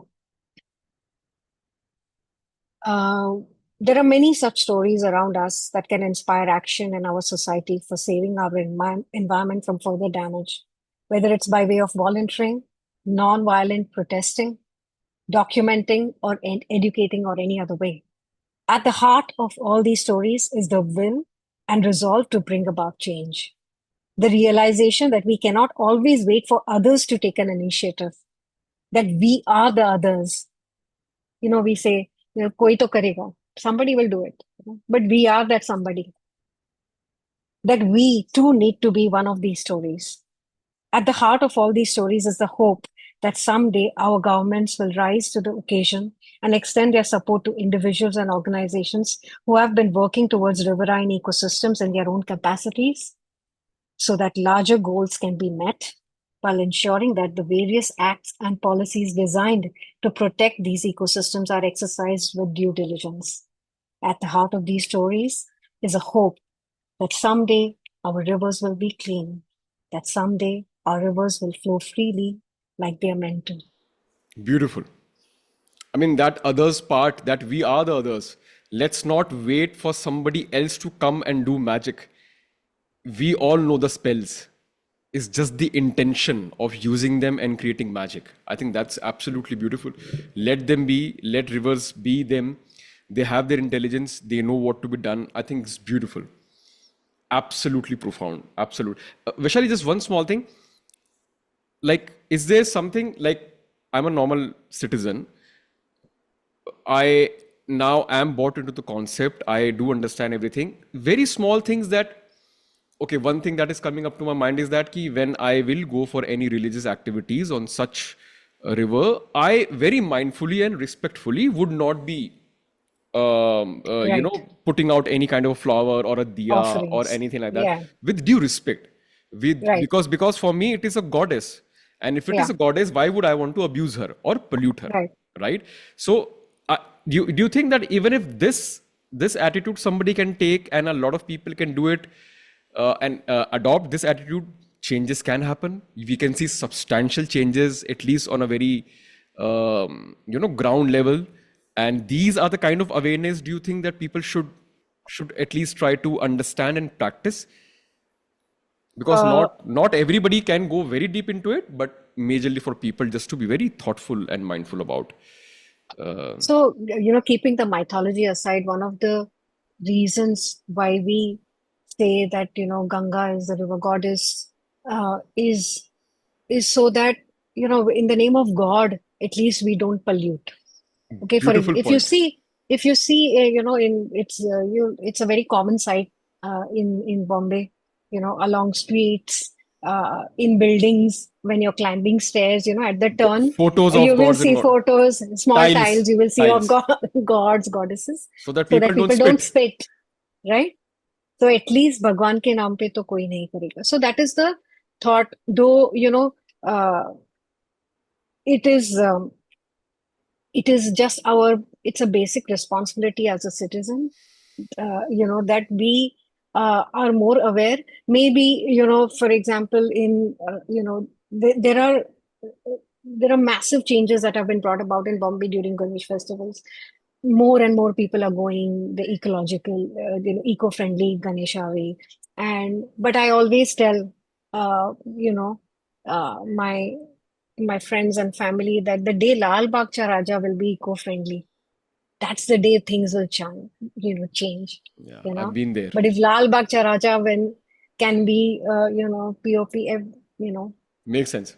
uh, there are many such stories around us that can inspire action in our society for saving our environment from further damage, whether it's by way of volunteering, non-violent protesting, documenting, or educating, or any other way. At the heart of all these stories is the will and resolve to bring about change. The realization that we cannot always wait for others to take an initiative, that we are the others. We say, koi to karega. Somebody will do it. But we are that somebody. That we too need to be one of these stories. At the heart of all these stories is the hope that someday our governments will rise to the occasion and extend their support to individuals and organizations who have been working towards riverine ecosystems in their own capacities, so that larger goals can be met, while ensuring that the various acts and policies designed to protect these ecosystems are exercised with due diligence. At the heart of these stories is a hope that someday our rivers will be clean, that someday our rivers will flow freely like they are meant to. Beautiful. I mean, that others part, that we are the others. Let's not wait for somebody else to come and do magic. We all know the spells. It's just the intention of using them and creating magic. I think that's absolutely beautiful. Let them be, let rivers be them. They have their intelligence, they know what to be done. I think it's beautiful. Absolutely profound. Absolute. Vishali, just one small thing. Like, is there something like I'm a normal citizen? I now am bought into the concept. I do understand everything. Very small things that, okay, one thing that is coming up to my mind is that ki when I will go for any religious activities on such a river, I very mindfully and respectfully would not be, Right. putting out any kind of a flower or a diya or Offerings. anything like that, Yeah. with due respect. With Right. because for me it is a goddess, and if it is Yeah. a goddess, why would I want to abuse her or pollute her, Right. right? So, do you think that even if this attitude somebody can take and a lot of people can do it, and adopt this attitude, changes can happen. We can see substantial changes, at least on a very ground level. And these are the kind of awareness, do you think, that people should at least try to understand and practice? Because Uh, not everybody can go very deep into it, but majorly for people just to be very thoughtful and mindful about. uh, so, keeping the mythology aside, one of the reasons why we say that, Ganga is the river goddess, is so that, in the name of God, at least we don't pollute. Okay, Beautiful point. if you see, in it's a very common sight in Bombay, along streets, in buildings when you're climbing stairs, at the turn, Photos of you will gods and see photos, small tiles, tiles you will see of tiles, gods, goddesses, so that so people that don't people don't spit. spit, right? So at least भगवान के नाम पे तो कोई नहीं करेगा. So that is the thought, though, uh, it is. It is just it's a basic responsibility as a citizen, that we are more aware. Maybe, for example, in, there are massive changes that have been brought about in Bombay during Ganesh festivals. More and more people are going the ecological, eco-friendly Ganesha way. But I always tell, my friends and family that the day Lal Bagh Cha Raja will be eco-friendly, that's the day things will change, Yeah, you I've know. been there. But if Lal Bagh Cha Raja when can be, POP, you know. Makes sense.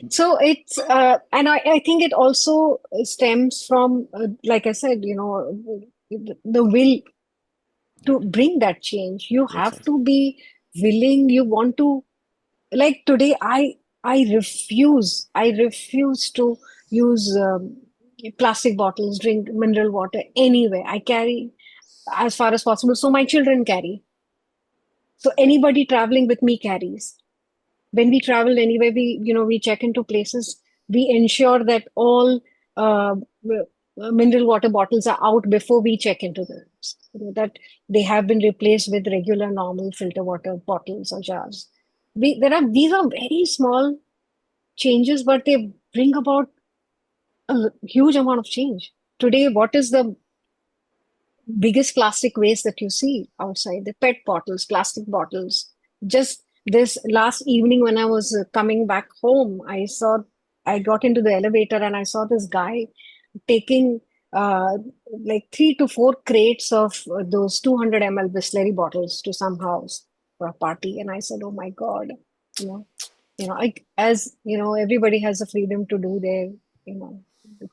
So it's, and I think it also stems from, like I said, the will to bring that change. You Makes have sense. to be willing. You want to, like today, I refuse to use plastic bottles, drink mineral water anywhere. I carry as far as possible, so my children carry. So anybody traveling with me carries. When we travel anywhere, we check into places. We ensure that all uh, mineral water bottles are out before we check into the rooms. That they have been replaced with regular, normal filter water bottles or jars. These are very small changes, but they bring about a huge amount of change. Today, what is the biggest plastic waste that you see outside? The PET bottles, plastic bottles. Just this last evening when I was coming back home, I got into the elevator and I saw this guy taking uh, like 3 to 4 crates of those 200 ml Bisleri bottles to some house for a party. And I said, oh my God, you know, as everybody has the freedom to do their,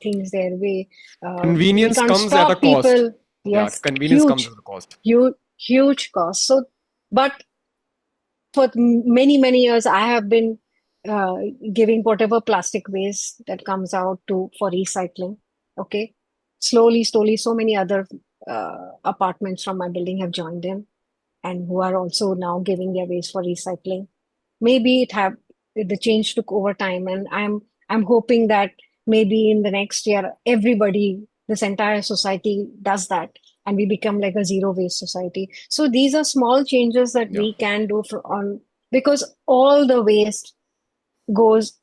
things their way. We Convenience can't comes at a stop cost. people. Yeah, Yes, convenience comes at a cost. huge cost. So, but for many, many years, I have been uh, giving whatever plastic waste that comes out to for recycling. Okay, slowly, so many other apartments from my building have joined in, and who are also now giving their waste for recycling. Maybe it have. the change took over time, and I'm hoping that maybe in the next year, everybody, this entire society does that, and we become like a zero waste society. So these are small changes that Yeah. we can do for on, because all the waste goes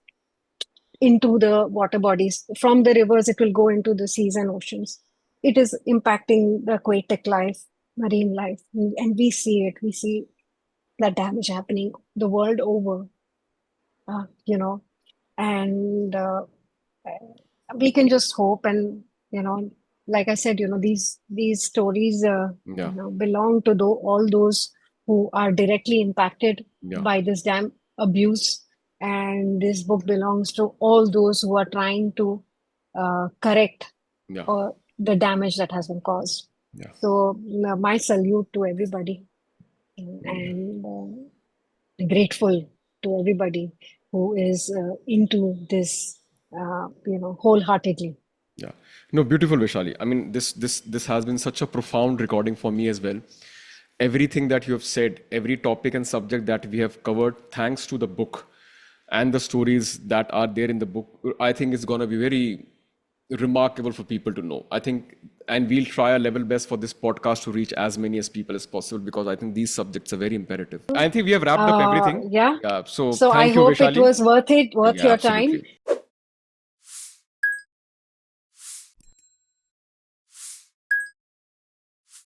into the water bodies. From the rivers, it will go into the seas and oceans. It is impacting the aquatic life, marine life, and we see it. We see that damage happening the world over, you know, and we can just hope. And like I said, these stories, Yeah. belong to all those who are directly impacted Yeah. by this dam abuse, and this book belongs to all those who are trying to correct Yeah. the damage that has been caused. Yeah. So my salute to everybody, and grateful to everybody who is into this, wholeheartedly. Yeah. No, beautiful, Vishali. I mean, this has been such a profound recording for me as well. Everything that you have said, every topic and subject that we have covered, thanks to the book and the stories that are there in the book, I think it's going to be very remarkable for people to know. I think, and we'll try our level best for this podcast to reach as many as people as possible, because I think these subjects are very imperative. I think we have wrapped up everything. Yeah. Yeah. So So I thank you, hope it Vishali. was worth it, worth Yeah, your time. absolutely.